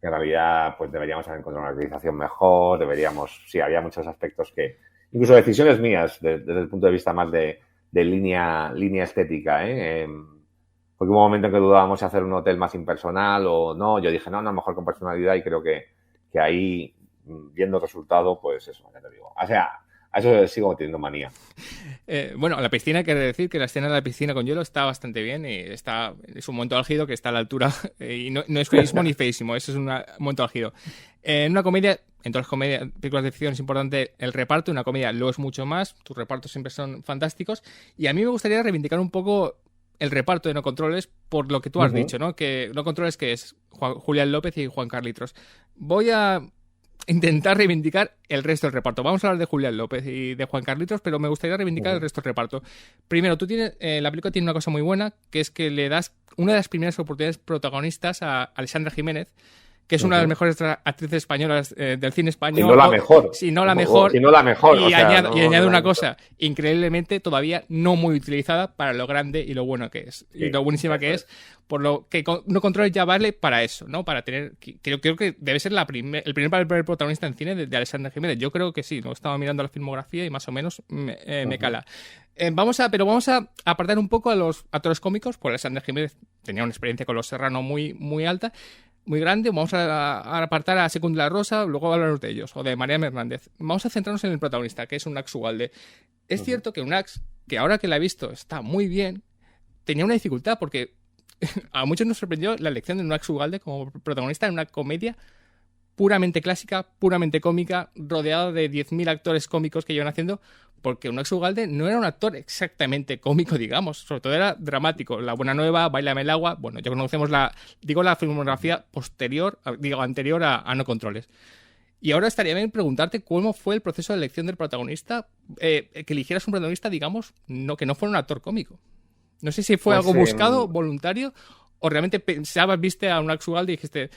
Speaker 2: realidad pues deberíamos haber encontrado una localización mejor, había muchos aspectos que, incluso decisiones mías, desde el punto de vista más de línea estética, porque hubo un momento en que dudábamos si hacer un hotel más impersonal o no. Yo dije, no, mejor con personalidad, y creo que ahí, viendo el resultado, pues eso, ya te digo. O sea, a eso sigo teniendo manía.
Speaker 3: Bueno, la piscina, quiere decir que la escena de la piscina con hielo está bastante bien y es un momento álgido que está a la altura y no es feísimo ni feísimo, eso es un momento álgido. En una comedia, en todas las películas de ficción es importante el reparto, una comedia lo es mucho más, tus repartos siempre son fantásticos y a mí me gustaría reivindicar un poco el reparto de No Controles por lo que tú has dicho, ¿no? Que No Controles que es Julián López y Juan Carlitos. Voy a intentar reivindicar el resto del reparto. Vamos a hablar de Julián López y de Juan Carlitos, pero me gustaría reivindicar el resto del reparto. Primero, la película tiene una cosa muy buena, que es que le das una de las primeras oportunidades protagonistas a Alexandra Jiménez, que es una de las mejores actrices españolas del cine español.
Speaker 2: Si no la mejor.
Speaker 3: Si no la mejor.
Speaker 2: Si no la mejor.
Speaker 3: Y añade una cosa, increíblemente todavía no muy utilizada para lo grande y lo bueno que es. Sí, y lo buenísima que es. Por lo que No Controles ya vale para eso, ¿no? Para tener... Creo que debe ser el primer papel protagonista en cine de Alexandra Jiménez. Yo creo que sí. Lo estaba mirando la filmografía y más o menos me cala. Vamos a apartar un poco a los actores cómicos, porque Alexandra Jiménez tenía una experiencia con Los Serrano muy, muy alta, muy grande. Vamos a apartar a Secund de la Rosa, luego hablarnos de ellos, o de María Hernández. Vamos a centrarnos en el protagonista, que es Unax Ugalde. Es cierto que Unax, que ahora que la he visto está muy bien, tenía una dificultad, porque a muchos nos sorprendió la elección de Unax Ugalde como protagonista en una comedia puramente clásica, puramente cómica, rodeado de 10.000 actores cómicos que llevan haciendo, porque Unax Ugalde no era un actor exactamente cómico, digamos, sobre todo era dramático. La Buena Nueva, Báilame el agua, bueno, ya conocemos la filmografía anterior a No Controles. Y ahora estaría bien preguntarte cómo fue el proceso de elección del protagonista, que eligieras un protagonista, digamos, que no fuera un actor cómico. No sé si fue algo buscado, voluntario, o realmente viste a Unax Ugalde y dijiste,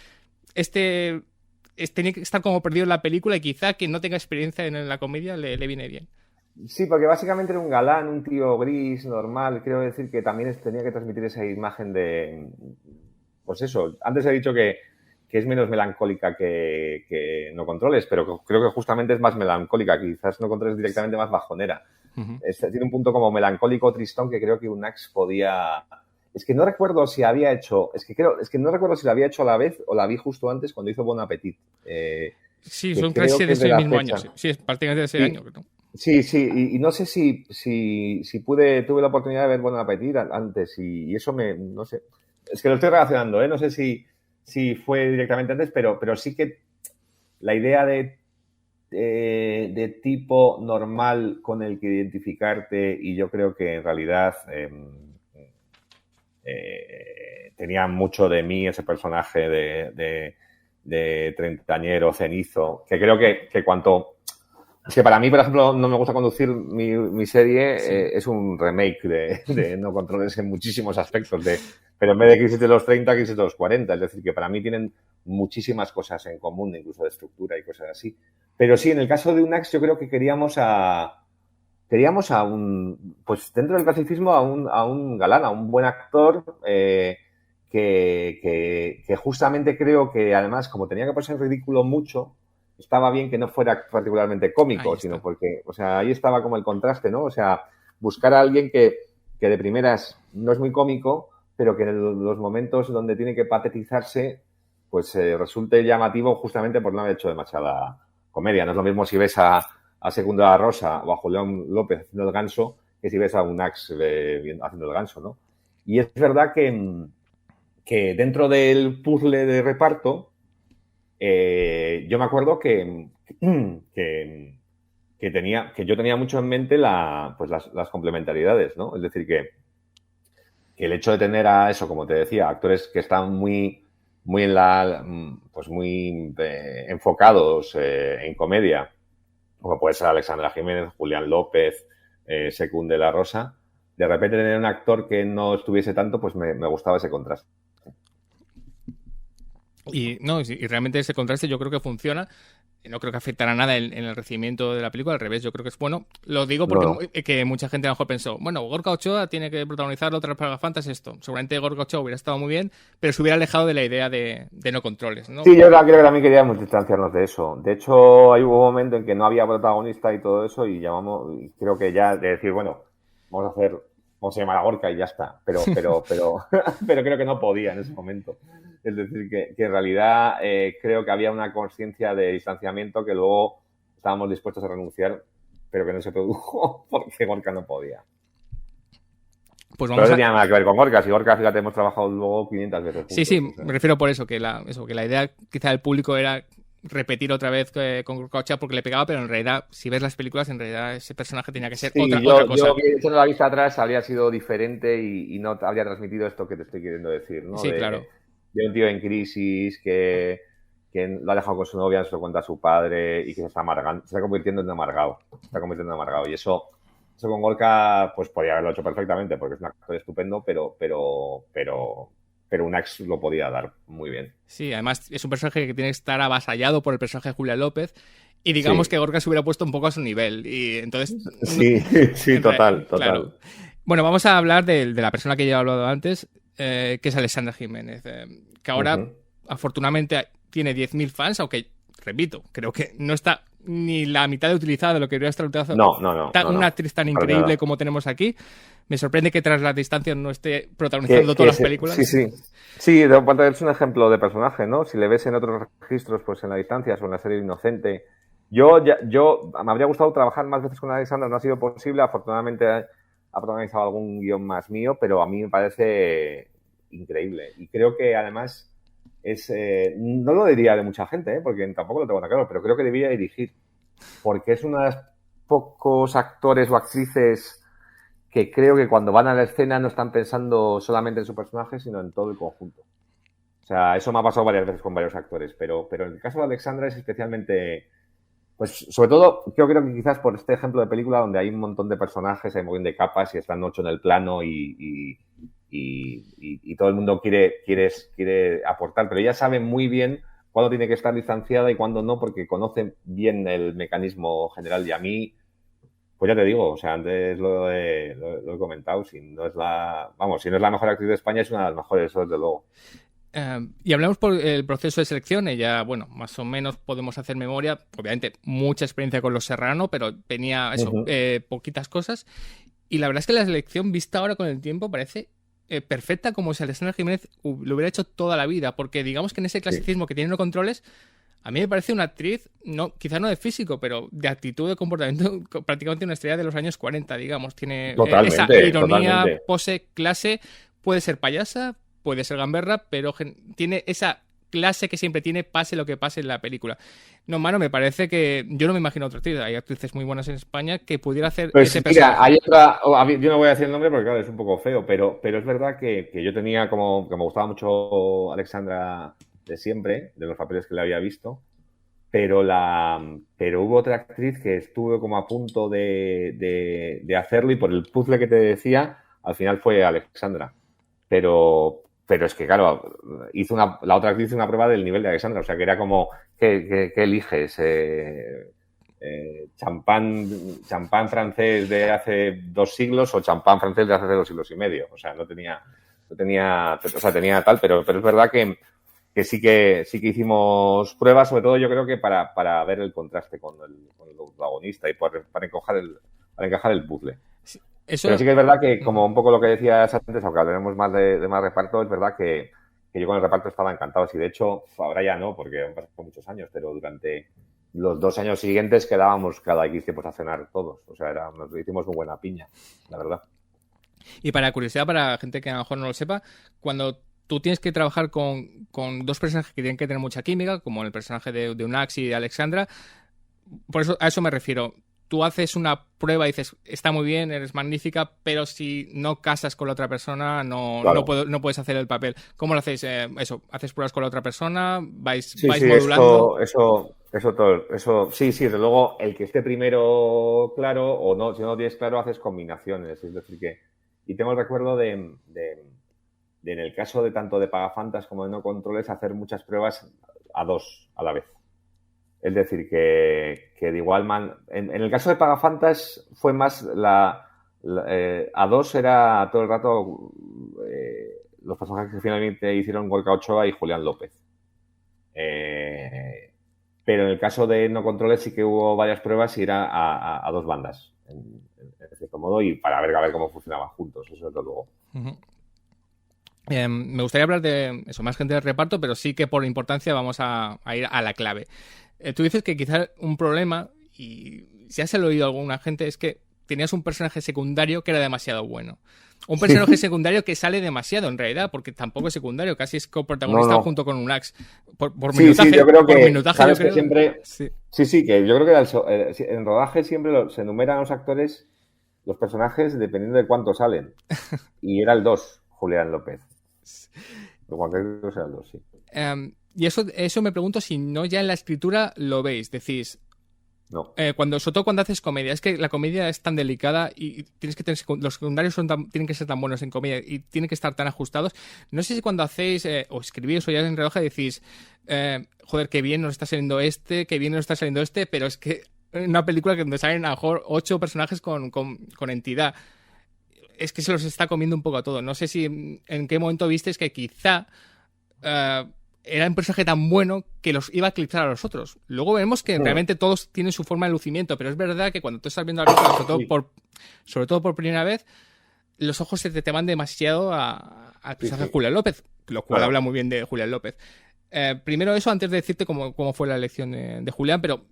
Speaker 3: tenía que estar como perdido en la película y quizá que no tenga experiencia en la comedia le viene bien.
Speaker 2: Sí, porque básicamente era un galán, un tío gris, normal. Quiero decir que también tenía que transmitir esa imagen de... Pues eso, antes he dicho que es menos melancólica que No Controles, pero creo que justamente es más melancólica. Quizás No Controles directamente más bajonera. Tiene un punto como melancólico, tristón, que creo que Unax podía... Es que no recuerdo si había hecho... Es que no recuerdo si la había hecho a la vez o la vi justo antes cuando hizo Bon Appetit.
Speaker 3: Sí, son casi de ese mismo año. Sí, es prácticamente de ese año. ¿No?
Speaker 2: Sí, y no sé si tuve la oportunidad de ver Bon Appetit antes y eso no sé. Es que lo estoy relacionando, ¿eh? No sé si fue directamente antes, pero sí que la idea de tipo normal con el que identificarte, y yo creo que en realidad tenía mucho de mí ese personaje de treintañero cenizo, que creo que cuanto... Es que para mí, por ejemplo, No me gusta conducir mi serie, sí. Es un remake de No Controles en muchísimos aspectos, pero en vez de Crisis de los 30, Crisis de los 40. Es decir, que para mí tienen muchísimas cosas en común, incluso de estructura y cosas así. Pero sí, en el caso de Unax, yo creo que queríamos a un, pues dentro del clasicismo, a un galán, a un buen actor, que justamente creo que además, como tenía que ponerse en ridículo mucho, estaba bien que no fuera particularmente cómico, sino porque, o sea, ahí estaba como el contraste, ¿no? O sea, buscar a alguien que de primeras no es muy cómico, pero que en los momentos donde tiene que patetizarse, pues resulte llamativo justamente por no haber hecho demasiada comedia. No es lo mismo si ves a Secund de la Rosa o a Julián López haciendo el ganso que si ves a Unax haciendo el ganso, ¿no? Y es verdad que dentro del puzzle de reparto, yo me acuerdo que yo tenía mucho en mente las complementariedades, ¿no? Es decir, que el hecho de tener a eso, como te decía, actores que están muy enfocados en comedia, como puede ser Alexandra Jiménez, Julián López, Secund de la Rosa, de repente tener un actor que no estuviese tanto, pues me gustaba ese contraste.
Speaker 3: Y realmente ese contraste yo creo que funciona. No creo que afectará nada en el recibimiento de la película, al revés, yo creo que es bueno. Lo digo porque que mucha gente a lo mejor pensó, bueno, Gorka Ochoa tiene que protagonizar otras Pagafantas esto. Seguramente Gorka Ochoa hubiera estado muy bien, pero se hubiera alejado de la idea de No Controles, ¿no?
Speaker 2: Sí, yo creo que también queríamos distanciarnos de eso. De hecho, hubo un momento en que no había protagonista y todo eso, y creo que ya de decir, bueno, vamos a llamar a Gorka y ya está. Pero creo que no podía en ese momento. Es decir, que en realidad creo que había una conciencia de distanciamiento que luego estábamos dispuestos a renunciar pero que no se produjo porque Gorka no podía.
Speaker 3: Pues
Speaker 2: Pero
Speaker 3: vamos
Speaker 2: no tenía nada que ver con Gorka. Si Gorka, fíjate, hemos trabajado luego 500 veces juntos.
Speaker 3: Sí,
Speaker 2: o sea.
Speaker 3: me refiero por eso, que la idea quizá del público era repetir otra vez con Gorka Ochoa porque le pegaba, pero en realidad, si ves las películas, en realidad ese personaje tenía que ser otra cosa.
Speaker 2: Yo, echando la vista atrás, habría sido diferente y no habría transmitido esto que te estoy queriendo decir, ¿no?
Speaker 3: Sí, claro.
Speaker 2: De un tío en crisis que lo ha dejado con su novia, se lo cuenta a su padre y que se está amargando, se está convirtiendo en amargado. Y eso con Gorka, pues podía haberlo hecho perfectamente porque es un actor estupendo, pero un ex lo podía dar muy bien.
Speaker 3: Sí, además es un personaje que tiene que estar avasallado por el personaje de Julia López y digamos que Gorka se hubiera puesto un poco a su nivel y entonces...
Speaker 2: Sí, total.
Speaker 3: Claro. Bueno, vamos a hablar de la persona que ya he hablado antes, que es Alexandra Jiménez, que ahora afortunadamente tiene 10.000 fans, aunque, repito, creo que no está ni la mitad de utilizada de lo que debería estar utilizado.
Speaker 2: No.
Speaker 3: Una actriz tan increíble como tenemos aquí. Me sorprende que tras las distancias no esté protagonizando todas las películas.
Speaker 2: Sí. Sí, es un ejemplo de personaje, ¿no? Si le ves en otros registros, pues en La Distancia o en la serie Inocente. Yo me habría gustado trabajar más veces con Alexandra, no ha sido posible. Afortunadamente ha protagonizado algún guión más mío, pero a mí me parece increíble. Y creo que además no lo diría de mucha gente, porque tampoco lo tengo tan claro, pero creo que debería dirigir. Porque es uno de los pocos actores o actrices que creo que cuando van a la escena no están pensando solamente en su personaje, sino en todo el conjunto. O sea, eso me ha pasado varias veces con varios actores, pero en el caso de Alexandra es especialmente... Pues sobre todo, yo creo que quizás por este ejemplo de película donde hay un montón de personajes, hay un montón de capas y están 8 en el plano y todo el mundo quiere aportar, pero ella sabe muy bien cuándo tiene que estar distanciada y cuándo no, porque conoce bien el mecanismo general. Y a mí, pues ya te digo, o sea, antes lo he comentado, si no es la mejor actriz de España, es una de las mejores, eso desde luego.
Speaker 3: Y hablamos por el proceso de selección. Ella, bueno, más o menos podemos hacer memoria. Obviamente, mucha experiencia con Los Serrano, pero tenía poquitas cosas. Y la verdad es que la selección, vista ahora con el tiempo, parece perfecta, como si Alexandra Jiménez lo hubiera hecho toda la vida. Porque digamos que en ese clasicismo que tiene No Controles, a mí me parece una actriz, quizás no de físico, pero de actitud, de comportamiento, prácticamente una estrella de los años 40, digamos. Tiene esa ironía, pose, clase, puede ser payasa, puede ser gamberra, pero tiene esa clase que siempre tiene, pase lo que pase en la película. No, mano, me parece que... Yo no me imagino otra actriz. Hay actrices muy buenas en España que pudiera hacer ese personaje.
Speaker 2: Mira, hay otra... Yo no voy a decir el nombre porque, claro, es un poco feo, pero es verdad que yo tenía como... Que me gustaba mucho Alexandra de siempre, de los papeles que le había visto, pero hubo otra actriz que estuvo como a punto de hacerlo y por el puzzle que te decía, al final fue Alexandra. Pero es que, claro, la otra actriz hizo una prueba del nivel de Alexandra. O sea, que era como, ¿qué eliges? ¿Champán francés de hace 2 siglos o champán francés de hace 2 siglos y medio? O sea, tenía tal, pero es verdad que sí que hicimos pruebas, sobre todo yo creo que para ver el contraste con el protagonista y para encajar el puzzle.
Speaker 3: Sí.
Speaker 2: Pero sí que es verdad que, como un poco lo que decías antes, aunque hablaremos más de más reparto, es verdad que yo con el reparto estaba encantado. Y de hecho, ahora ya no, porque han pasado muchos años, pero durante los 2 años siguientes quedábamos cada X tiempos a cenar todos. O sea, nos hicimos muy buena piña, la verdad.
Speaker 3: Y para curiosidad, para gente que a lo mejor no lo sepa, cuando tú tienes que trabajar con 2 personajes que tienen que tener mucha química, como el personaje de Unax y de Alexandra, por eso a eso me refiero. Tú haces una prueba y dices, está muy bien, eres magnífica, pero si no casas con la otra persona, no puedes hacer el papel. ¿Cómo lo hacéis? ¿Haces pruebas con la otra persona? ¿Vais modulando?
Speaker 2: Sí, desde luego, el que esté primero claro, o no, si no lo tienes claro, haces combinaciones. Es decir, que... Y tengo el recuerdo de en el caso de tanto de Pagafantas como de No Controles, hacer muchas pruebas a 2 a la vez. Es decir, que de igual manera... En el caso de Pagafantas fue más a 2 era todo el rato los personajes que finalmente hicieron Gorka Ochoa y Julián López. Pero en el caso de No Controles sí que hubo varias pruebas y era a 2 bandas, en cierto modo, y para ver cómo funcionaban juntos, eso desde luego.
Speaker 3: Uh-huh. Me gustaría hablar de eso, más gente del reparto, pero sí que por importancia vamos a ir a la clave. Tú dices que quizás un problema, y ya se lo he oído a alguna gente, es que tenías un personaje secundario que era demasiado bueno. Un personaje secundario que sale demasiado, en realidad, porque tampoco es secundario, casi es coprotagonista junto con un Axe. Por minutaje,
Speaker 2: sí, yo creo que,
Speaker 3: minutaje,
Speaker 2: sabes
Speaker 3: yo
Speaker 2: que
Speaker 3: creo,
Speaker 2: siempre...
Speaker 3: Sí.
Speaker 2: Sí, que yo creo que en rodaje siempre se enumeran los actores, los personajes, dependiendo de cuántos salen. Y era el 2, Julián López. Juan Carlitos era el 2, sí.
Speaker 3: Y eso me pregunto si no ya en la escritura lo veis, decís...
Speaker 2: No.
Speaker 3: Sobre todo cuando haces comedia, es que la comedia es tan delicada y tienes que tener, los secundarios tienen que ser tan buenos en comedia y tienen que estar tan ajustados. No sé si cuando hacéis o escribís o ya en reloj decís, joder, qué bien nos está saliendo qué bien nos está saliendo pero es que en una película donde salen a lo mejor 8 personajes con entidad, es que se los está comiendo un poco a todo. No sé si en qué momento visteis que quizá era un personaje tan bueno que los iba a eclipsar a los otros. Luego vemos que realmente todos tienen su forma de lucimiento, pero es verdad que cuando tú estás viendo la película, sobre todo por primera vez, los ojos se te van demasiado al personaje de Julián López, lo cual habla muy bien de Julián López. Primero eso, antes de decirte cómo fue la elección de Julián, pero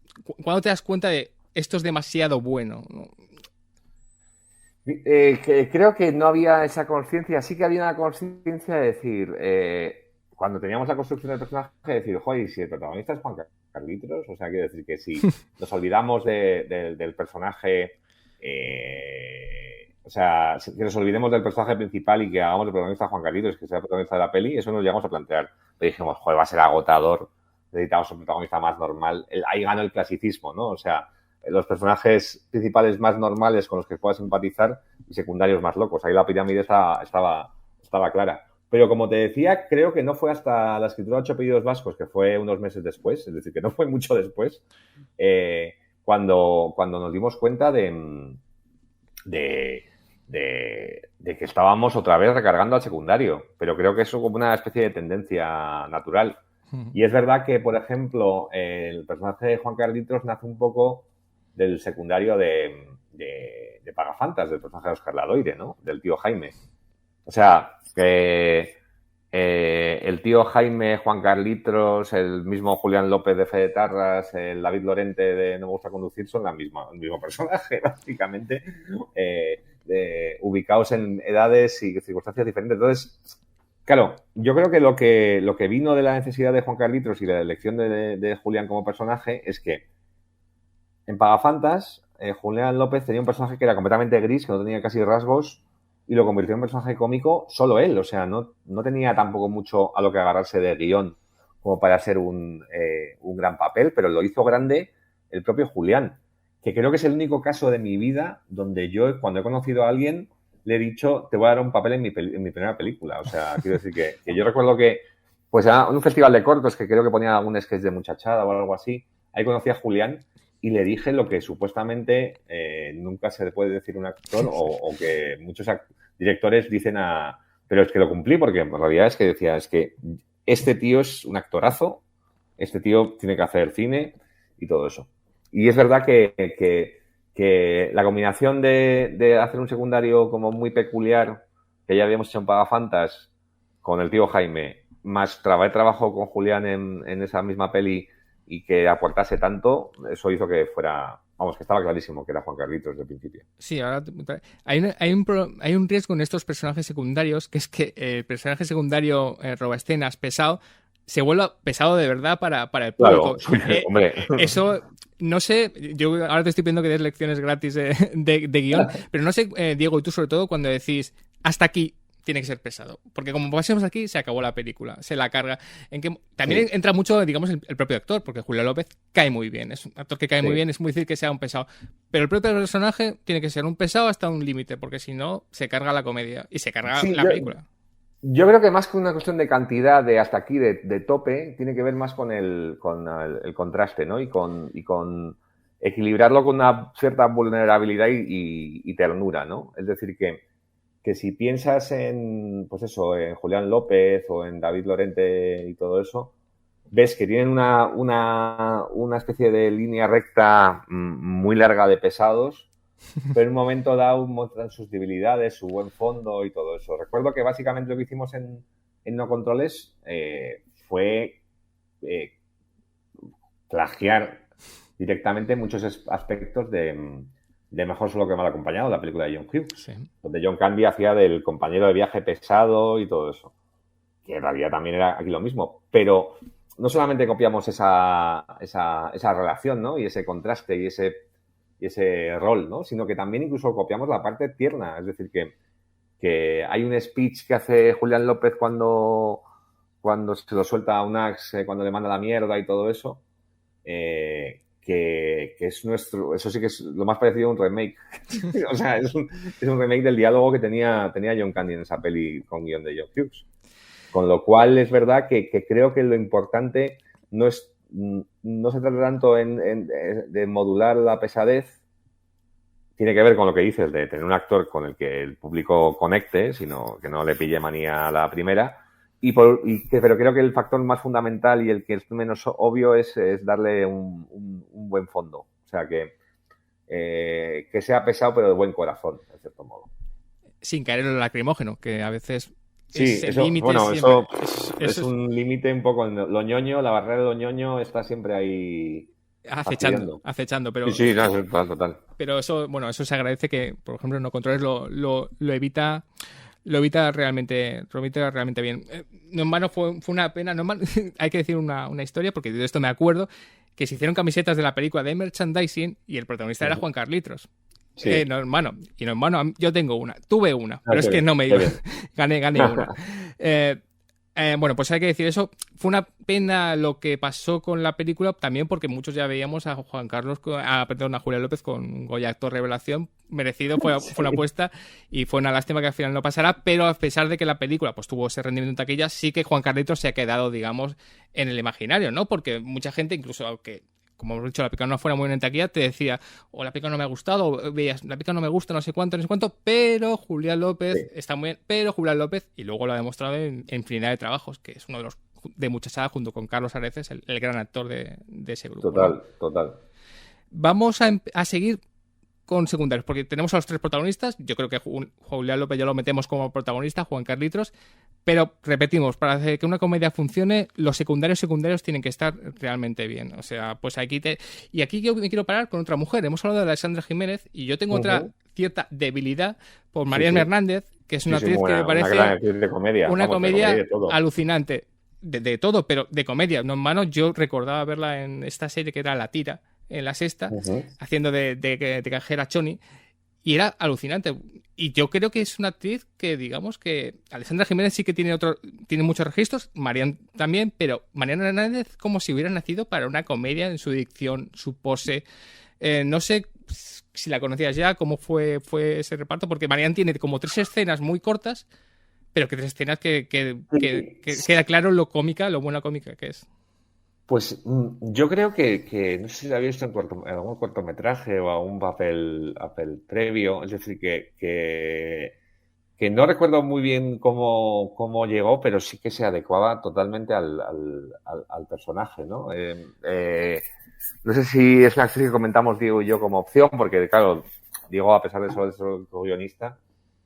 Speaker 3: ¿cuándo te das cuenta de esto es demasiado bueno? ¿No?
Speaker 2: Creo que no había esa conciencia. Sí que había una conciencia de decir... cuando teníamos la construcción del personaje, decir, joder, si el protagonista es Juan Carlitos, o sea, quiero decir que si nos olvidamos del personaje, o sea, que nos olvidemos del personaje principal y que hagamos el protagonista Juan Carlitos, que sea el protagonista de la peli, eso nos llegamos a plantear. Pero dijimos, joder, va a ser agotador, necesitamos un protagonista más normal. Ahí ganó el clasicismo, ¿no? O sea, los personajes principales más normales con los que puedas empatizar y secundarios más locos. Ahí la pirámide estaba clara. Pero como te decía, creo que no fue hasta la escritura de 8 apellidos vascos, que fue unos meses después, es decir, que no fue mucho después, cuando nos dimos cuenta de que estábamos otra vez recargando al secundario. Pero creo que eso es como una especie de tendencia natural. Y es verdad que, por ejemplo, el personaje de Juan Carlitos nace un poco del secundario de Pagafantas, del personaje de Óscar Ladoire, ¿no? Del tío Jaime. O sea, el tío Jaime, Juan Carlitos, el mismo Julián López de Fede Tarras, el David Lorente de No me gusta conducir son el mismo personaje, básicamente, ubicados en edades y circunstancias diferentes. Entonces, claro, yo creo que lo que vino de la necesidad de Juan Carlitos y la elección de Julián como personaje es que en Pagafantas, Julián López tenía un personaje que era completamente gris, que no tenía casi rasgos, y lo convirtió en un personaje cómico solo él. O sea, no tenía tampoco mucho a lo que agarrarse de guión como para ser un gran papel, pero lo hizo grande el propio Julián, que creo que es el único caso de mi vida donde yo, cuando he conocido a alguien, le he dicho, te voy a dar un papel en mi primera película. O sea, quiero decir que yo recuerdo que, pues, a un festival de cortos que creo que ponía algún sketch de muchachada o algo así, ahí conocí a Julián y le dije lo que supuestamente nunca se le puede decir a un actor o que muchos directores dicen pero es que lo cumplí porque en realidad es que decía, es que este tío es un actorazo, este tío tiene que hacer cine y todo eso. Y es verdad que la combinación de hacer un secundario como muy peculiar, que ya habíamos hecho en Pagafantas, con el tío Jaime, más trabajo con Julián en esa misma peli y que aportase tanto, eso hizo que fuera... Vamos, que estaba clarísimo que era Juan Carlitos desde el principio.
Speaker 3: Sí, ahora hay un riesgo en estos personajes secundarios, que es que el personaje secundario robaescenas pesado se vuelva pesado de verdad para el público.
Speaker 2: Claro, hombre.
Speaker 3: Eso, no sé, yo ahora te estoy pidiendo que des lecciones gratis de guión, pero no sé, Diego, y tú sobre todo, cuando decís hasta aquí tiene que ser pesado. Porque como pasemos aquí, se acabó la película, se la carga. También entra mucho, digamos, el propio actor, porque Julián López cae muy bien. Es un actor que cae muy bien, es muy difícil que sea un pesado. Pero el propio personaje tiene que ser un pesado hasta un límite, porque si no, se carga la comedia y se carga la película.
Speaker 2: Yo creo que más que una cuestión de cantidad, de hasta aquí, de tope, tiene que ver más con el contraste, ¿no? Y con equilibrarlo con una cierta vulnerabilidad y ternura, ¿no? Es decir, que si piensas en, pues eso, en Julián López o en David Lorente y todo eso, ves que tienen una especie de línea recta muy larga de pesados, pero en un momento dado muestran sus debilidades, su buen fondo y todo eso. Recuerdo que básicamente lo que hicimos en No Controles fue plagiar directamente muchos aspectos de Mejor solo que mal acompañado, la película de John Hughes,
Speaker 3: Sí.
Speaker 2: donde John Candy hacía del compañero de viaje pesado y todo eso, que en realidad también era aquí lo mismo, pero no solamente copiamos esa relación, ¿no? Y ese contraste y ese rol, ¿no? Sino que también incluso copiamos la parte tierna, es decir, que hay un speech que hace Julián López cuando se lo suelta a Unax, cuando le manda la mierda y todo eso, que es nuestro, eso sí que es lo más parecido a un remake. O sea, es un remake del diálogo que tenía John Candy en esa peli con guión de John Hughes. Con lo cual es verdad que creo que lo importante no se trata tanto de modular la pesadez, tiene que ver con lo que dices, de tener un actor con el que el público conecte, sino que no le pille manía a la primera. Pero creo que el factor más fundamental y el que es menos obvio es darle un buen fondo. O sea, que sea pesado, pero de buen corazón, en cierto modo.
Speaker 3: Sin caer en lo lacrimógeno, que a veces...
Speaker 2: Sí, eso es un límite un poco. Lo ñoño, la barrera de lo ñoño está siempre ahí
Speaker 3: acechando, pero...
Speaker 2: Sí, no, total.
Speaker 3: Pero eso se agradece que, por ejemplo, en No Controles lo evita realmente bien. No en vano fue una pena, no en vano, hay que decir una historia, porque de esto me acuerdo, que se hicieron camisetas de la película de merchandising y el protagonista era Juan Carlitos. Sí. No en vano, yo tengo una, tuve una, pero es que no me dio. gané una. Bueno, pues hay que decir eso. Fue una pena lo que pasó con la película, también porque muchos ya veíamos a Julia López con un Goya Actor Revelación merecido, fue una apuesta y fue una lástima que al final no pasara, pero a pesar de que la película pues tuvo ese rendimiento en taquilla, sí que Juan Carlitos se ha quedado, digamos, en el imaginario, ¿no? Porque mucha gente, incluso aunque, como hemos dicho, la película no fuera muy bien en taquilla, te decía, la película no me ha gustado, o veías, la película no me gusta, no sé cuánto, pero Julián López está muy bien, y luego lo ha demostrado en infinidad de trabajos, que es uno de los de Muchachada, junto con Carlos Areces, el gran actor de ese grupo.
Speaker 2: Total.
Speaker 3: Vamos a seguir con secundarios, porque tenemos a los tres protagonistas. Yo creo que Julián López ya lo metemos como protagonista, Juan Carlitos, pero repetimos, para hacer que una comedia funcione, los secundarios tienen que estar realmente bien. O sea, pues aquí yo me quiero parar con otra mujer. Hemos hablado de Alexandra Jiménez y yo tengo otra cierta debilidad por Mariana Hernández, que es una actriz que me parece una comedia alucinante. De todo, pero de comedia. No en vano, yo recordaba verla en esta serie que era La Tira, en La Sexta, haciendo de cajera Choni, y era alucinante. Y yo creo que es una actriz que, digamos que Alexandra Jiménez sí que tiene muchos registros, Marian también, pero Mariana Hernández como si hubiera nacido para una comedia en su dicción, su pose. No sé si la conocías ya, cómo fue ese reparto, porque Marian tiene como 3 escenas muy cortas, pero que 3 escenas que queda claro lo buena cómica que es.
Speaker 2: Pues yo creo que no sé si la había visto en algún cortometraje o algún papel previo, es decir, que no recuerdo muy bien cómo llegó, pero sí que se adecuaba totalmente al personaje, ¿no? No sé si es una actriz que comentamos Diego y yo como opción, porque claro, Diego, a pesar de ser guionista,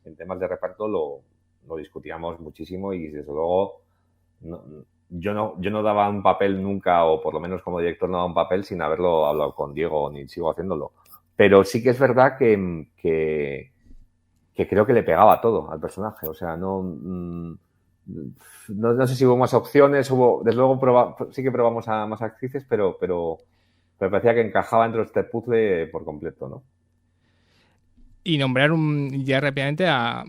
Speaker 2: en temas de reparto lo discutíamos muchísimo y desde luego yo no daba un papel nunca, o por lo menos como director no daba un papel sin haberlo hablado con Diego, ni sigo haciéndolo. Pero sí que es verdad que creo que le pegaba todo al personaje. O sea, no sé si hubo más opciones, desde luego sí que probamos a más actrices, pero parecía que encajaba dentro de este puzzle por completo, ¿no?
Speaker 3: Y nombrar ya rápidamente a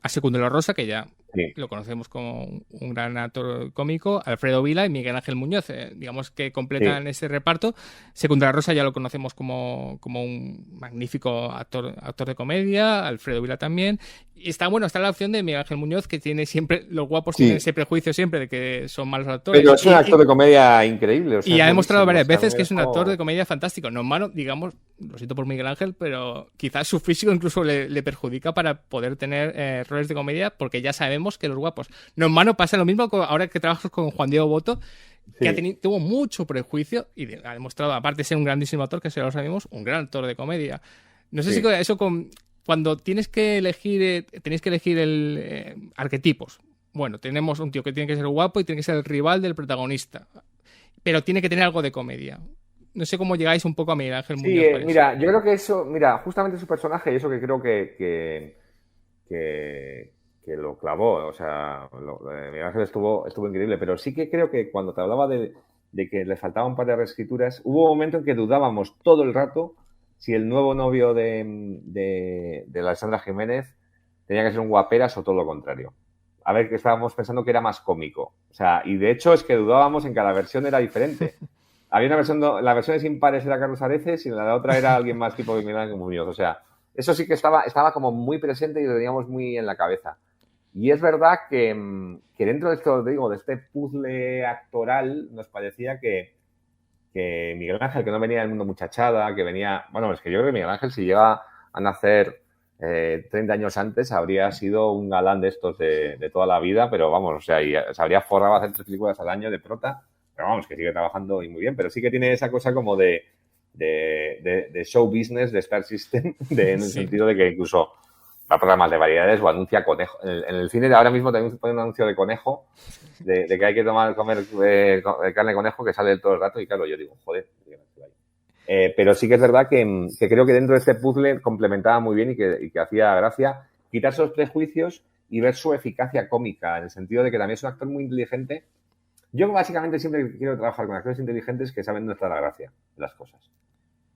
Speaker 3: Segundo de la Rosa, que ya lo conocemos como un gran actor cómico, Alfredo Vila y Miguel Ángel Muñoz, digamos que completan ese reparto. Segundo de la Rosa ya lo conocemos como un magnífico actor de comedia, Alfredo Vila también. Y está la opción de Miguel Ángel Muñoz, que tiene siempre, los guapos tienen ese prejuicio siempre de que son malos actores.
Speaker 2: Pero es un actor de comedia increíble. O sea,
Speaker 3: y ha demostrado varias veces que es un actor de comedia fantástico. No en mano, digamos, lo siento por Miguel Ángel, pero quizás su físico incluso le perjudica para poder tener roles de comedia, porque ya sabemos que los guapos. No en mano pasa lo mismo ahora que trabajas con Juan Diego Boto, que tuvo mucho prejuicio y ha demostrado, aparte de ser un grandísimo actor, que se lo sabemos, un gran actor de comedia. No sé si eso cuando tenéis que elegir arquetipos. Bueno, tenemos un tío que tiene que ser guapo y tiene que ser el rival del protagonista, pero tiene que tener algo de comedia. no sé cómo llegáis un poco a Miguel Ángel
Speaker 2: Sí,
Speaker 3: Muñoz. Por eso.
Speaker 2: mira, yo creo que eso, mira, justamente su personaje, y eso que creo que lo clavó, o sea, Miguel Ángel estuvo increíble, pero sí que creo que cuando te hablaba de que le faltaba un par de reescrituras, hubo un momento en que dudábamos todo el rato si el nuevo novio de Alessandra Jiménez tenía que ser un guaperas o todo lo contrario. A ver, que estábamos pensando que era más cómico. O sea, y de hecho es que dudábamos en que la versión era diferente. Había una versión, la versión de Sin Pares era Carlos Areces y la otra era alguien más tipo Miguel Ángel Muñoz. O sea, eso sí que estaba como muy presente y lo teníamos muy en la cabeza. Y es verdad que dentro de esto, digo, de este puzzle actoral, nos parecía que Miguel Ángel, que no venía del mundo muchachada, que venía... Bueno, es que yo creo que Miguel Ángel, si llega a nacer 30 años antes, habría sido un galán de estos de toda la vida, pero vamos, o sea, y se habría forrado a hacer 3 películas al año de prota, pero vamos, que sigue trabajando y muy bien, pero sí que tiene esa cosa como de show business, de Star System, en el sentido de que incluso va a programas de variedades o anuncia conejo. En el cine de ahora mismo también se pone un anuncio de conejo, de que hay que comer carne de conejo que sale todo el rato y claro, yo digo, joder. Pero sí que es verdad que creo que dentro de este puzzle complementaba muy bien y que hacía gracia quitarse los prejuicios y ver su eficacia cómica, en el sentido de que también es un actor muy inteligente. Yo básicamente siempre quiero trabajar con actores inteligentes que saben dónde está la gracia de las cosas,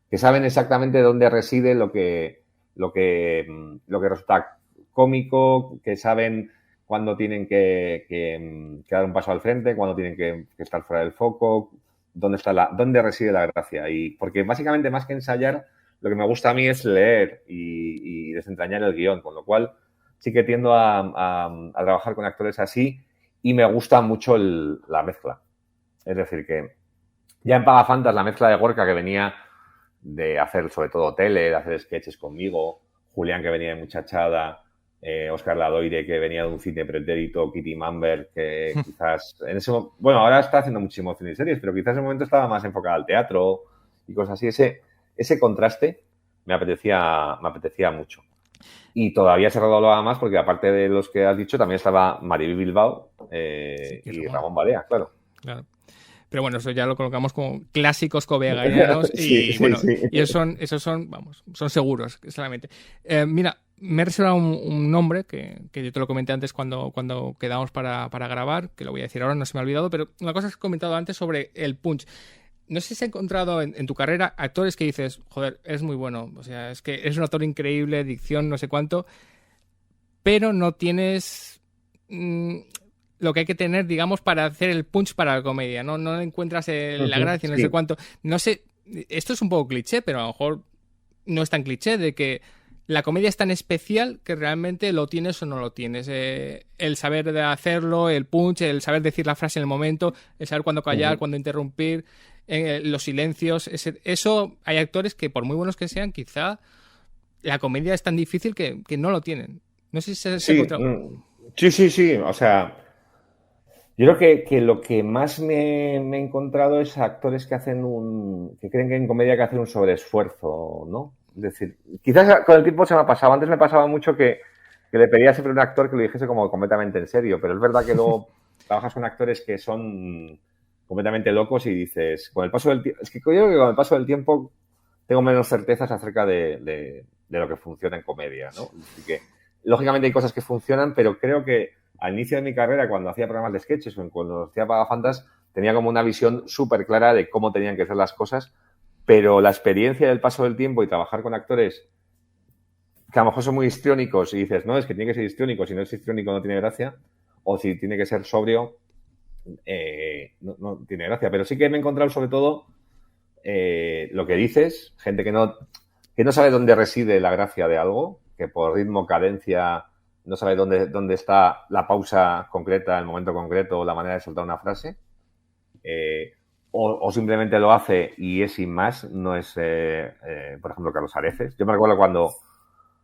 Speaker 2: que saben exactamente dónde reside lo que resulta cómico, que saben cuándo tienen que dar un paso al frente, cuándo tienen que estar fuera del foco, dónde reside la gracia. Y porque básicamente más que ensayar, lo que me gusta a mí es leer y desentrañar el guión, con lo cual sí que tiendo a trabajar con actores así y me gusta mucho la mezcla. Es decir, que ya en Pagafantas la mezcla de Gorka, que venía de hacer sobre todo tele, de hacer sketches conmigo, Julián, que venía de Muchachada, Óscar Ladoire, que venía de un cine pretérito, Kitty Mamber, que quizás bueno, ahora está haciendo muchísimo cine y series, pero quizás en ese momento estaba más enfocada al teatro y cosas así. Ese contraste me apetecía mucho. Y todavía se rodaba más porque aparte de los que has dicho, también estaba Mariby Bilbao y Ramón Barea, claro.
Speaker 3: Pero bueno, eso ya lo colocamos como clásicos cobeagañanos y bueno, y esos son, vamos, son seguros, solamente. Mira, me he reservado un nombre que yo te lo comenté antes cuando quedamos para grabar, que lo voy a decir ahora, no se me ha olvidado, pero una cosa que has comentado antes sobre el punch. No sé si has encontrado en tu carrera actores que dices, joder, es muy bueno, o sea, es que eres un actor increíble, dicción, no sé cuánto, pero no tienes lo que hay que tener, digamos, para hacer el punch para la comedia, no encuentras la gracia, no sé cuánto. No sé, esto es un poco cliché, pero a lo mejor no es tan cliché de que la comedia es tan especial que realmente lo tienes o no lo tienes. El saber de hacerlo, el punch, el saber decir la frase en el momento, el saber cuándo callar, cuándo interrumpir, los silencios. Eso hay actores que, por muy buenos que sean, quizá la comedia es tan difícil que no lo tienen. No sé si se ha encontrado.
Speaker 2: Sí. O sea, yo creo que lo que más me he encontrado es actores que creen que en comedia hay que hacer un sobreesfuerzo, ¿no? Es decir, quizás con el tiempo se me ha pasado. Antes me pasaba mucho que le pedía siempre a un actor que lo dijese como completamente en serio, pero es verdad que luego trabajas con actores que son completamente locos y dices, con el paso del tiempo, es que yo creo que con el paso del tiempo tengo menos certezas acerca de lo que funciona en comedia, ¿no? Así que, lógicamente hay cosas que funcionan, pero creo que al inicio de mi carrera, cuando hacía programas de sketches o cuando hacía Pagafantas, tenía como una visión súper clara de cómo tenían que ser las cosas, pero la experiencia del paso del tiempo y trabajar con actores que a lo mejor son muy histriónicos y dices, no, es que tiene que ser histriónico, si no es histriónico no tiene gracia, o si tiene que ser sobrio, no tiene gracia. Pero sí que me he encontrado sobre todo lo que dices, gente que no sabe dónde reside la gracia de algo, que por ritmo, cadencia, no sabe dónde está la pausa concreta, el momento concreto o la manera de soltar una frase, o simplemente lo hace y es sin más. No es, por ejemplo, Carlos Areces. Yo me recuerdo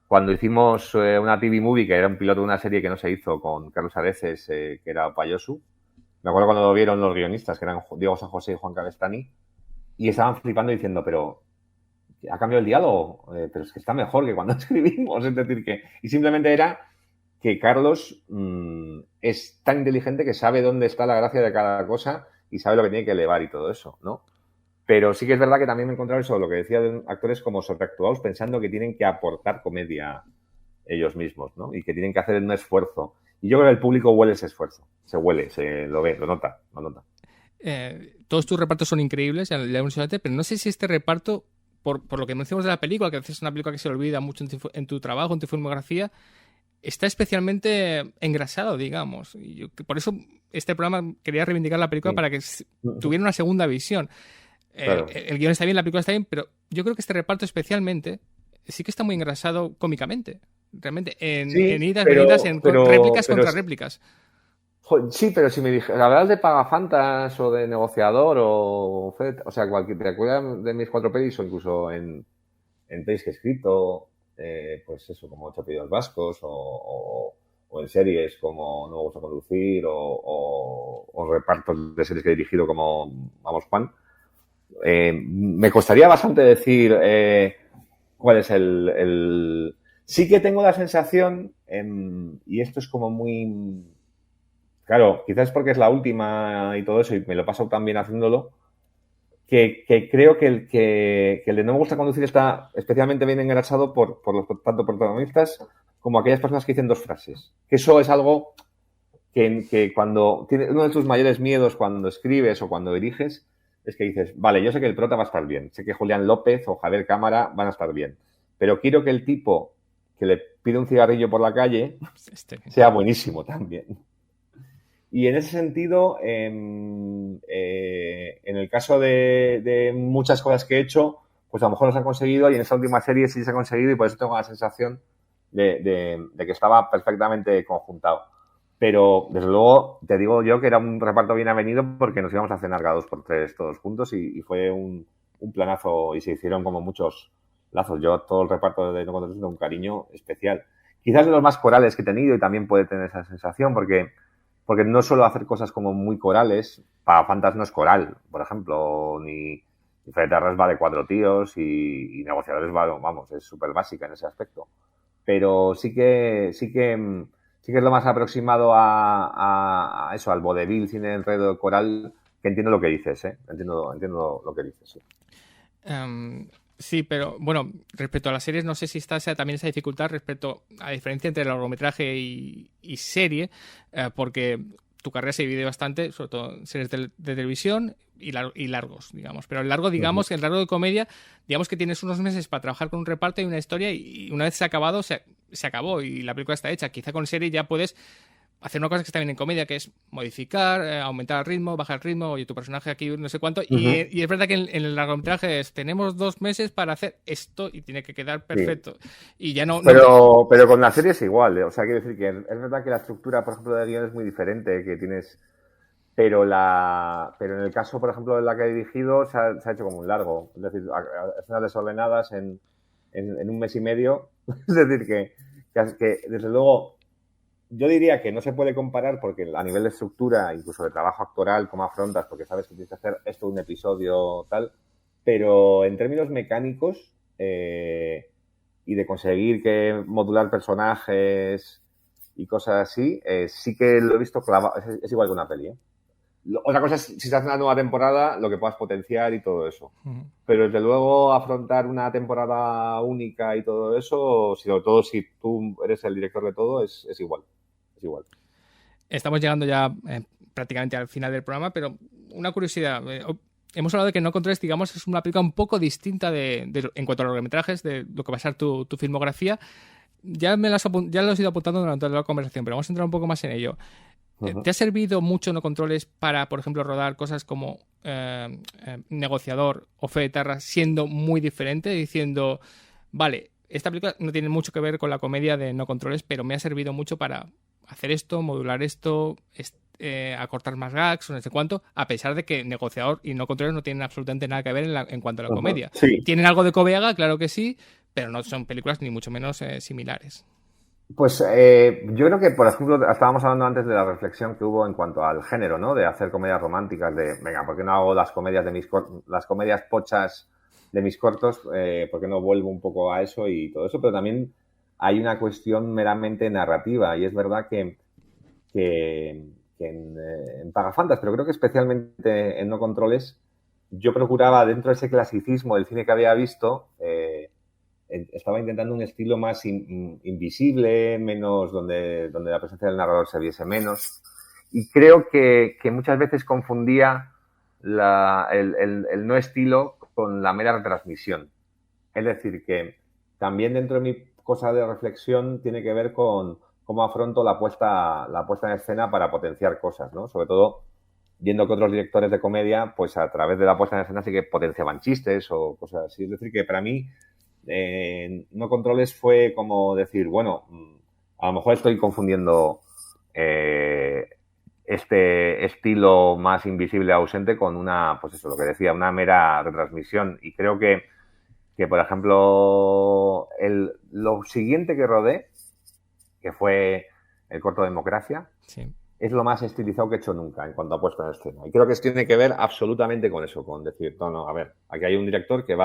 Speaker 2: cuando hicimos una TV movie, que era un piloto de una serie que no se hizo con Carlos Areces, que era Payosu. Me acuerdo cuando lo vieron los guionistas, que eran Diego San José y Juan Calestani, y estaban flipando diciendo, pero ¿ha cambiado el diálogo? Pero es que está mejor que cuando escribimos. Es decir, y simplemente era que Carlos es tan inteligente que sabe dónde está la gracia de cada cosa y sabe lo que tiene que elevar y todo eso, ¿no? Pero sí que es verdad que también me he encontrado eso, lo que decía de actores como sobreactuados, pensando que tienen que aportar comedia ellos mismos, ¿no? Y que tienen que hacer un esfuerzo. Y yo creo que el público huele ese esfuerzo. Se huele, se lo ve, lo nota, lo nota.
Speaker 3: Todos tus repartos son increíbles, ya lo hemos dicho antes, pero no sé si este reparto, por lo que mencionamos de la película, que a veces es una película que se olvida mucho en tu trabajo, en tu filmografía, está especialmente engrasado, digamos. Y por eso este programa quería reivindicar la película para que tuviera una segunda visión.
Speaker 2: Claro.
Speaker 3: El guión está bien, la película está bien, pero yo creo que este reparto especialmente sí que está muy engrasado cómicamente. Realmente, en idas, venidas, en réplicas contra réplicas.
Speaker 2: Sí, pero si me dijeras, hablas de Pagafantas o de Negociador o sea, te acuerdas de mis 4 pelis o incluso en pelis que he escrito, pues eso, como 8 apellidos vascos o en series como No me gusta conducir o repartos de series que he dirigido como Vamos Juan, me costaría bastante decir cuál es el... Sí que tengo la sensación, y esto es como muy... Claro, quizás porque es la última y todo eso, y me lo paso tan bien haciéndolo, que creo que el de No me gusta conducir está especialmente bien engrasado por los tanto protagonistas como aquellas personas que dicen 2 frases. Que eso es algo que cuando tienes uno de tus mayores miedos cuando escribes o cuando diriges, es que dices, vale, yo sé que el prota va a estar bien, sé que Julián López o Javier Cámara van a estar bien, pero quiero que el tipo que le pide un cigarrillo por la calle sea buenísimo también. Y en ese sentido, en el caso de muchas cosas que he hecho, pues a lo mejor no se han conseguido y en esta última serie sí se ha conseguido y por eso tengo la sensación de que estaba perfectamente conjuntado. Pero, desde luego, te digo yo que era un reparto bien avenido porque nos íbamos a cenar cada 2 por 3 todos juntos y fue un planazo y se hicieron como muchos lazos. Yo todo el reparto de No Controles tengo un cariño especial. Quizás de los más corales que he tenido y también puede tener esa sensación porque no suelo hacer cosas como muy corales. Pagafantas no es coral, por ejemplo, ni Fred Terras va de 4 tíos y Negociadores va, vamos, es súper básica en ese aspecto. Pero sí que es lo más aproximado a eso, al vodevil, cine enredo coral, que entiendo lo que dices, ¿eh? Entiendo lo que dices, sí.
Speaker 3: Sí, pero bueno, respecto a las series, no sé si está también esa dificultad respecto a la diferencia entre largometraje y serie, porque tu carrera se divide bastante, sobre todo en series de televisión y largos, digamos. Pero el largo, digamos, el largo de comedia, digamos que tienes unos meses para trabajar con un reparto y una historia y una vez se ha acabado, se acabó y la película está hecha. Quizá con serie ya puedes hacer una cosa que está bien en comedia, que es modificar, aumentar el ritmo, bajar el ritmo, oye, tu personaje aquí no sé cuánto. Y es verdad que en el largometraje tenemos 2 meses para hacer esto y tiene que quedar perfecto. Sí. Y ya no...
Speaker 2: Pero con la serie es igual, ¿eh? O sea, quiero decir que es verdad que la estructura, por ejemplo, de guión es muy diferente, que tienes... Pero en el caso, por ejemplo, de la que he dirigido, se ha hecho como un largo. Es decir, escenas desordenadas en 1 mes y medio. Es decir, que desde luego... Yo diría que no se puede comparar porque a nivel de estructura, incluso de trabajo actoral, cómo afrontas, porque sabes que tienes que hacer esto un episodio tal, pero en términos mecánicos y de conseguir que modular personajes y cosas así, sí que lo he visto clavado, es igual que una peli, ¿eh? Otra cosa es si se hace una nueva temporada, lo que puedas potenciar y todo eso. Pero desde luego afrontar una temporada única y todo eso, sobre todo si tú eres el director de todo, es igual. Igual.
Speaker 3: Estamos llegando ya prácticamente al final del programa, pero una curiosidad. Hemos hablado de que No Controles, digamos, es una película un poco distinta en cuanto a los largometrajes, de lo que va a ser tu filmografía. Ya lo he ido apuntando durante la conversación, pero vamos a entrar un poco más en ello. ¿Te ha servido mucho No Controles para, por ejemplo, rodar cosas como Negociador o Fe de Terras siendo muy diferente, diciendo, vale, esta película no tiene mucho que ver con la comedia de No Controles, pero me ha servido mucho para hacer esto, modular esto, acortar más gags o no sé cuánto, a pesar de que Negociador y No Controles no tienen absolutamente nada que ver en cuanto a la comedia?
Speaker 2: Sí.
Speaker 3: ¿Tienen algo de Cobeaga? Claro que sí, pero no son películas ni mucho menos similares.
Speaker 2: Pues yo creo que, por ejemplo, estábamos hablando antes de la reflexión que hubo en cuanto al género, ¿no? De hacer comedias románticas, de, venga, ¿por qué no hago las comedias las comedias pochas de mis cortos? ¿Por qué no vuelvo un poco a eso y todo eso? Pero también hay una cuestión meramente narrativa y es verdad que en Pagafantas, pero creo que especialmente en No Controles, yo procuraba, dentro de ese clasicismo del cine que había visto, estaba intentando un estilo más invisible, menos donde la presencia del narrador se viese menos. Y creo que muchas veces confundía el no estilo con la mera retransmisión. Es decir, que también dentro de mi cosa de reflexión tiene que ver con cómo afronto la puesta en escena para potenciar cosas, ¿no? Sobre todo viendo que otros directores de comedia, pues a través de la puesta en escena sí que potenciaban chistes o cosas así. Es decir, que para mí No Controles fue como decir, bueno, a lo mejor estoy confundiendo este estilo más invisible ausente con una, pues eso, lo que decía, una mera retransmisión. Y creo que por ejemplo, lo siguiente que rodé, que fue el corto Democracia,
Speaker 3: Sí.
Speaker 2: es lo más estilizado que he hecho nunca en cuanto a puesta en escena. Y creo que tiene que ver absolutamente con eso, con decir, no, a ver, aquí hay un director que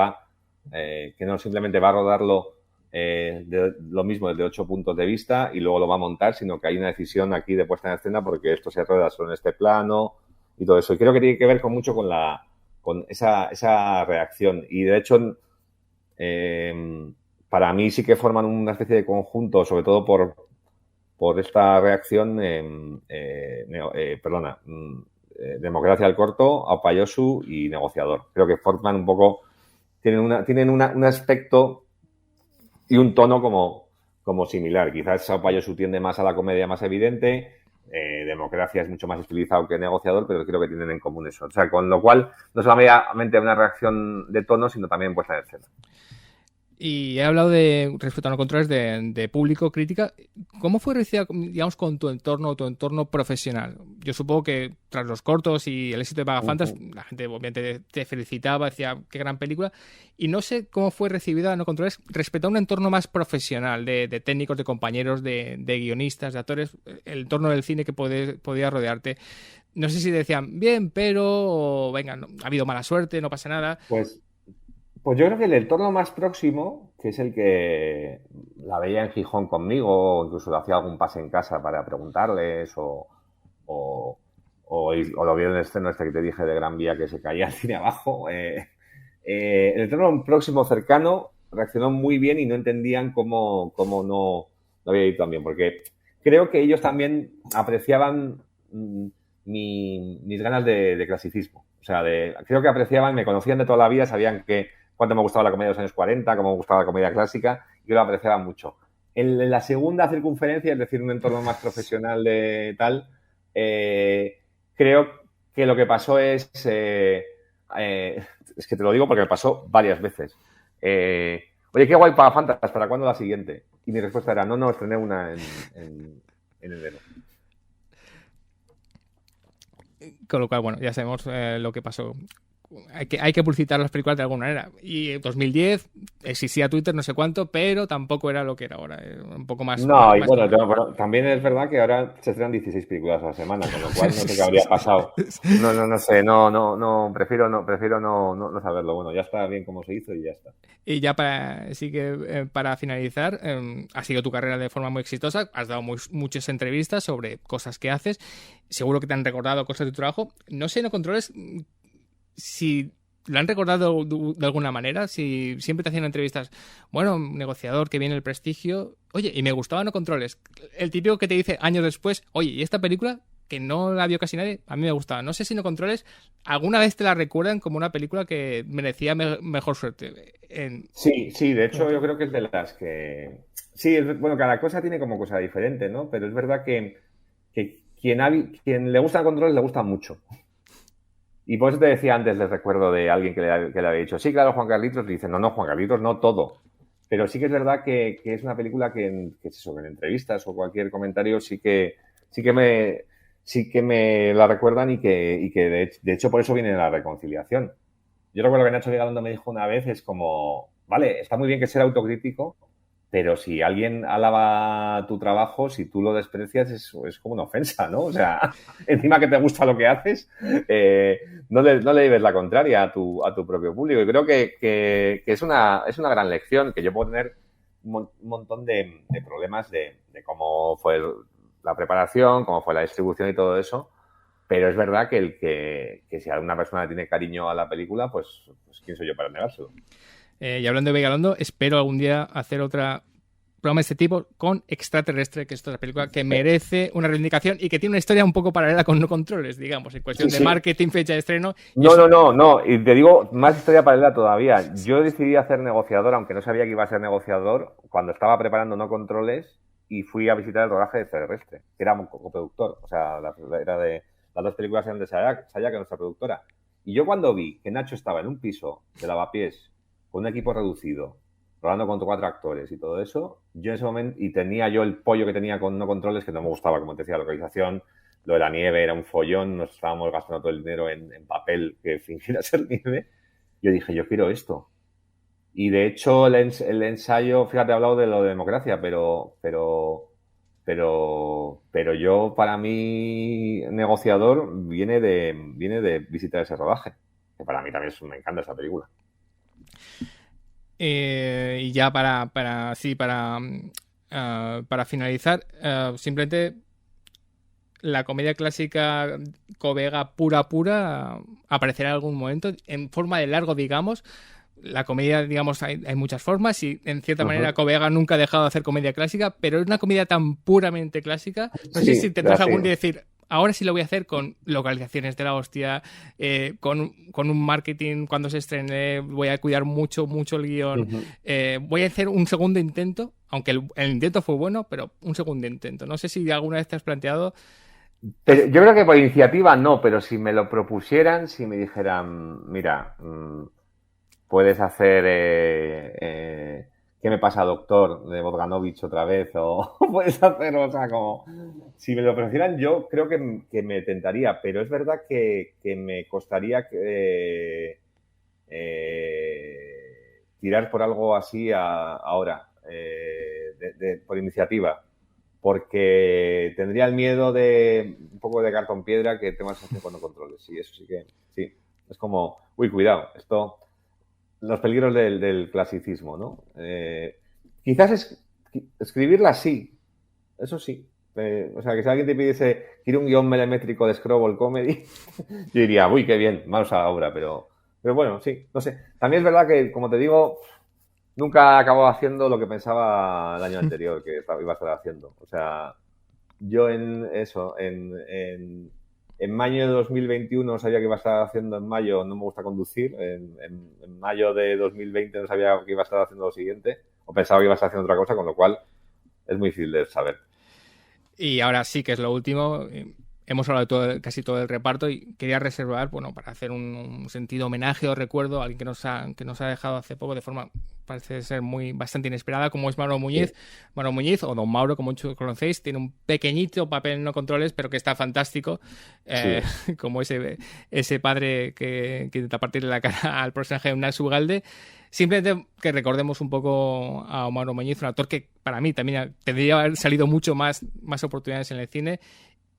Speaker 2: que no simplemente va a rodarlo lo mismo desde 8 puntos de vista y luego lo va a montar, sino que hay una decisión aquí de puesta en escena porque esto se rueda solo en este plano y todo eso. Y creo que tiene que ver mucho con esa reacción. Y de hecho, para mí sí que forman una especie de conjunto, sobre todo por esta reacción, Democracia al corto, Aopayosu y Negociador. Creo que forman un poco, tienen un aspecto y un tono como similar. Quizás Aopayosu tiende más a la comedia más evidente, Democracia es mucho más estilizado que Negociador, pero creo que tienen en común eso. O sea, con lo cual no solamente una reacción de tono, sino también puesta en escena.
Speaker 3: Y he hablado respecto a los controles de público, crítica. ¿Cómo fue recibida, digamos, con tu entorno profesional? Yo supongo que tras los cortos y el éxito de Vagafantas, la gente obviamente te felicitaba, decía qué gran película. Y no sé cómo fue recibida No Controles respecto a un entorno más profesional, de técnicos, de compañeros, de guionistas, de actores, el entorno del cine que podía rodearte. No sé si decían, bien, pero, o, venga, ha habido mala suerte, no pasa nada.
Speaker 2: Pues yo creo que el entorno más próximo, que es el que la veía en Gijón conmigo, o incluso le hacía algún pase en casa para preguntarles, o lo vieron en el escena que te dije de Gran Vía que se caía al cine abajo. El entorno próximo cercano reaccionó muy bien y no entendían cómo no había ido tan bien, porque creo que ellos también apreciaban mis ganas de clasicismo. O sea, creo que apreciaban, me conocían de toda la vida, sabían cuánto me gustaba la comedia de los años 40, cómo me gustaba la comedia clásica, y yo lo apreciaba mucho. En la segunda circunferencia, es decir, un entorno más profesional de tal, creo que lo que pasó es que te lo digo porque me pasó varias veces. Oye, qué guay Vagafantas, ¿para cuándo la siguiente? Y mi respuesta era, no, estrené una en enero.
Speaker 3: Con lo cual, bueno, ya sabemos lo que pasó. Hay que publicitar las películas de alguna manera. Y en 2010 existía Twitter, no sé cuánto, pero tampoco era lo que era ahora. Un poco más...
Speaker 2: No, y
Speaker 3: más
Speaker 2: bueno, también es verdad que ahora se estrenan 16 películas a la semana, con lo cual no sé qué habría pasado. No sé, prefiero no saberlo. Bueno, ya está bien como se hizo y ya está.
Speaker 3: Y ya para finalizar, ha sido tu carrera de forma muy exitosa, has dado muchas entrevistas sobre cosas que haces, seguro que te han recordado cosas de tu trabajo. No sé, No Controles, si lo han recordado de alguna manera, si siempre te hacían entrevistas, bueno, Negociador, que viene el prestigio, oye, y me gustaba No Controles, el típico que te dice años después, oye, ¿y esta película? Que no la vio casi nadie, a mí me gustaba. No sé si No Controles alguna vez te la recuerdan como una película que merecía mejor suerte.
Speaker 2: Sí, de hecho yo creo que es de las que... Sí, bueno, cada cosa tiene como cosa diferente, ¿no? Pero es verdad que quien le gusta Controles le gusta mucho. Y por eso te decía antes, les recuerdo de alguien que le había dicho, sí, claro, Juan Carlitos, le dice, no, Juan Carlitos, no todo. Pero sí que es verdad que es una película que en entrevistas o cualquier comentario sí que me la recuerdan y que de hecho por eso viene la reconciliación. Yo recuerdo que Nacho Vigalondo me dijo una vez, es como, vale, está muy bien que ser autocrítico, pero si alguien alaba tu trabajo, si tú lo desprecias, es como una ofensa, ¿no? O sea, encima que te gusta lo que haces, no le lleves la contraria a tu propio público. Y creo que es una gran lección, que yo puedo tener un montón de problemas de cómo fue la preparación, cómo fue la distribución y todo eso. Pero es verdad que si alguna persona tiene cariño a la película, pues ¿quién soy yo para negárselo?
Speaker 3: Y hablando de Vigalondo, espero algún día hacer otra programa de este tipo con Extraterrestre, que es otra película que merece una reivindicación y que tiene una historia un poco paralela con No Controles, digamos, en cuestión de marketing, fecha de estreno.
Speaker 2: No. Y te digo, más historia paralela todavía. Yo decidí hacer negociador, aunque no sabía que iba a ser negociador, cuando estaba preparando No Controles y fui a visitar el rodaje de Extraterrestre, que era un coproductor. O sea, era de las dos películas eran de Sayac, que es nuestra productora. Y yo cuando vi que Nacho estaba en un piso de lavapiés con un equipo reducido, rodando con 4 actores y todo eso, yo en ese momento, y tenía yo el pollo que tenía con No Controles, que no me gustaba, como te decía, la localización, lo de la nieve era un follón, nos estábamos gastando todo el dinero en papel que fingiera ser nieve, yo dije, yo quiero esto. Y de hecho el ensayo, fíjate, he hablado de lo de democracia, pero yo, para mí, negociador viene de visitar ese rodaje, que para mí también me encanta esa película.
Speaker 3: Y ya para finalizar, simplemente la comedia clásica Covega pura aparecerá en algún momento en forma de largo, digamos. La comedia, digamos, hay muchas formas y en cierta manera Covega nunca ha dejado de hacer comedia clásica, pero es una comedia tan puramente clásica. No sé si tendrás algún día decir, ahora sí lo voy a hacer con localizaciones de la hostia, con un marketing cuando se estrene, voy a cuidar mucho el guión. Voy a hacer un segundo intento, aunque el intento fue bueno, pero un segundo intento. No sé si alguna vez te has planteado...
Speaker 2: Pero yo creo que por iniciativa no, pero si me lo propusieran, si me dijeran, mira, puedes hacer ¿qué me pasa, doctor? De Bogdanovich otra vez, o puedes hacer, o sea, como si me lo propusieran, yo creo que me tentaría, pero es verdad que me costaría tirar por algo así ahora, por iniciativa, porque tendría el miedo de un poco de cartón piedra que tengo la sensación cuando controles. Y eso sí que, sí, es como, uy, cuidado, esto, los peligros del clasicismo, ¿no? Quizás escribirla sí, eso sí. O sea, que si alguien te pidiese, quiero un guión milimétrico de Scrabble Comedy, yo diría, uy, qué bien, vamos a la obra, pero bueno, sí, no sé. También es verdad que, como te digo, nunca acabo haciendo lo que pensaba el año anterior que iba a estar haciendo. O sea, yo en mayo de 2021 sabía que iba a estar haciendo en mayo, no me gusta conducir, en mayo de 2020 no sabía que iba a estar haciendo lo siguiente, o pensaba que iba a estar haciendo otra cosa, con lo cual es muy difícil de saber.
Speaker 3: Y ahora sí que es lo último. Hemos hablado de casi todo el reparto y quería reservar, bueno, para hacer un sentido homenaje o recuerdo a alguien que nos ha dejado hace poco de forma, parece ser bastante inesperada, como es Mauro Muñiz. Sí. Mauro Muñiz, o Don Mauro, como muchos conocéis, tiene un pequeñito papel en No Controles, pero que está fantástico, sí. Como ese padre que intenta partirle la cara al personaje de Unai Ugalde. Simplemente que recordemos un poco a Mauro Muñiz, un actor que para mí también tendría haber salido mucho más oportunidades en el cine,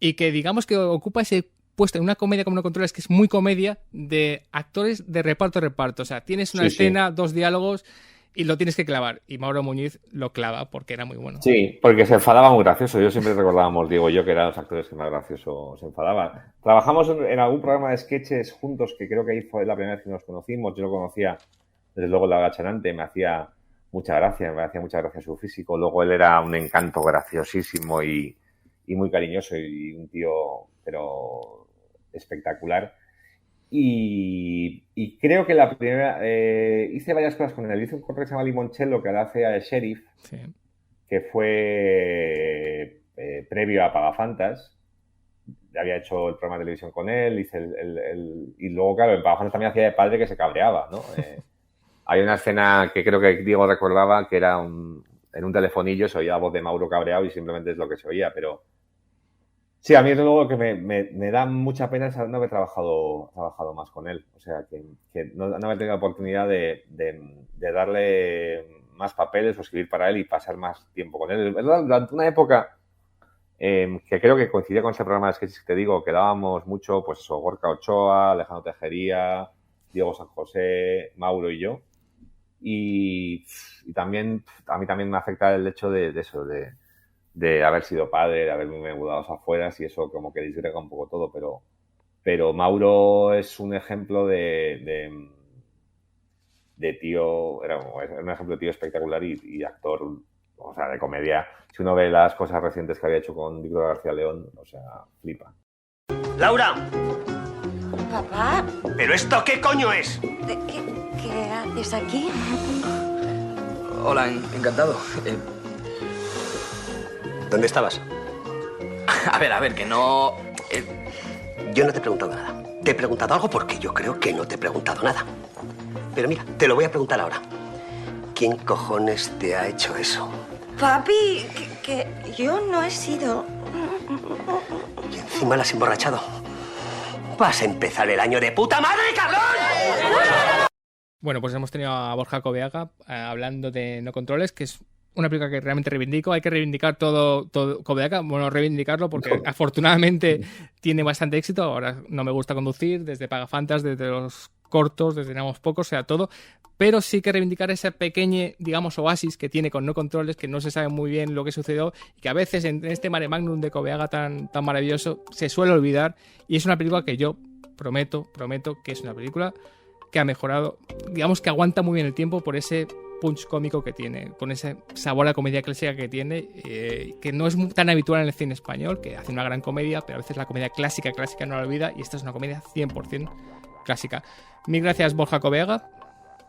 Speaker 3: y que digamos que ocupa ese puesto en una comedia como No Controles, que es muy comedia, de actores de reparto. O sea, tienes una escena, 2 diálogos y lo tienes que clavar. Y Mauro Muñiz lo clava porque era muy bueno.
Speaker 2: Sí, porque se enfadaba muy gracioso. Yo siempre recordábamos, Diego y yo, que eran los actores que más gracioso se enfadaban. Trabajamos en algún programa de sketches juntos, que creo que ahí fue la primera vez que nos conocimos. Yo lo conocía, desde luego, La Gachanante, me hacía mucha gracia su físico. Luego él era un encanto graciosísimo y muy cariñoso y un tío, pero espectacular. Y creo que la primera... hice varias cosas con él. Hice un corto que se llama Limoncello, que ahora hace a Sheriff, sí. Que fue previo a Pagafantas. Había hecho el programa de televisión con él, hice y luego, claro, en Pagafantas también hacía de padre que se cabreaba, ¿no? Hay una escena que creo que Diego recordaba, que era en un telefonillo se oía la voz de Mauro cabreado y simplemente es lo que se oía, pero sí, a mí es luego que me da mucha pena no haber trabajado más con él. O sea, que no haber tenido la oportunidad de darle más papeles o escribir para él y pasar más tiempo con él. Durante una época que creo que coincidía con ese programa de sketches que te digo, que dábamos mucho, pues eso, Gorka Ochoa, Alejandro Tejería, Diego San José, Mauro y yo. Y también, a mí también me afecta el hecho de eso, de haber sido padre, de haberme mudado afuera, y eso como que disgrega un poco todo, Pero Mauro es un ejemplo de tío, era un ejemplo de tío espectacular y actor, o sea, de comedia. Si uno ve las cosas recientes que había hecho con Víctor García León, o sea, flipa.
Speaker 6: ¡Laura!
Speaker 7: Papá,
Speaker 6: ¿Pero esto qué coño es?
Speaker 7: ¿qué haces aquí?
Speaker 5: Hola, encantado.
Speaker 6: ¿Dónde estabas?
Speaker 5: A ver, que no...
Speaker 6: Yo no te he preguntado nada. Te he preguntado algo porque yo creo que no te he preguntado nada. Pero mira, te lo voy a preguntar ahora. ¿Quién cojones te ha hecho eso?
Speaker 7: Papi, que yo no he sido...
Speaker 6: Y encima la has emborrachado. Vas a empezar el año de puta madre, cabrón.
Speaker 3: Bueno, pues hemos tenido a Borja Coveaga hablando de No Controles, que es una película que realmente reivindico. Hay que reivindicar todo Coveaga. Bueno, reivindicarlo porque afortunadamente tiene bastante éxito. Ahora no me gusta conducir, desde Pagafantas, desde los cortos, desde Éramos Pocos, o sea, todo. Pero sí que reivindicar ese pequeño, digamos, oasis que tiene con No Controles, que no se sabe muy bien lo que sucedió y que a veces en este mare magnum de Coveaga tan maravilloso se suele olvidar. Y es una película que yo prometo que es una película que ha mejorado, digamos que aguanta muy bien el tiempo por ese punch cómico que tiene, con ese sabor a comedia clásica que tiene, que no es tan habitual en el cine español, que hace una gran comedia, pero a veces la comedia clásica no la olvida, y esta es una comedia 100% clásica. Mil gracias, Borja Coveaga.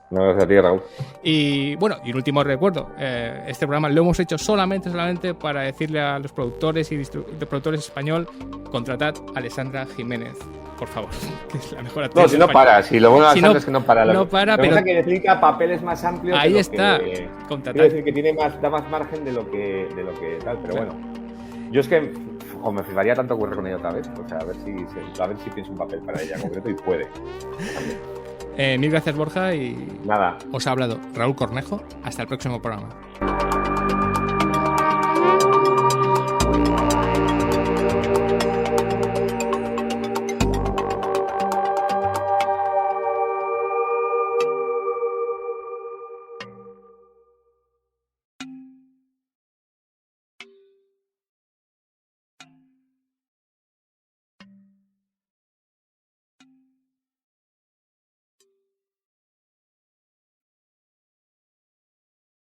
Speaker 2: No, gracias a ti, Raúl.
Speaker 3: Y bueno, y un último recuerdo, este programa lo hemos hecho solamente para decirle a los productores y de productores español, contratad a Alessandra Jiménez, por favor, que es la mejor actriz.
Speaker 2: No, si no para, si lo bueno de Alessandra es que no para.
Speaker 3: No para, pero
Speaker 2: que necesita papeles más amplios.
Speaker 3: Ahí está,
Speaker 2: contratad. Quiero decir que tiene da más margen de lo que tal, pero claro. Bueno. Yo es que me fliparía tanto ocurrir con ella otra vez, o sea, a ver si pienso un papel para ella concreto y puede.
Speaker 3: Mil gracias, Borja, y
Speaker 2: nada.
Speaker 3: Os ha hablado Raúl Cornejo. Hasta el próximo programa.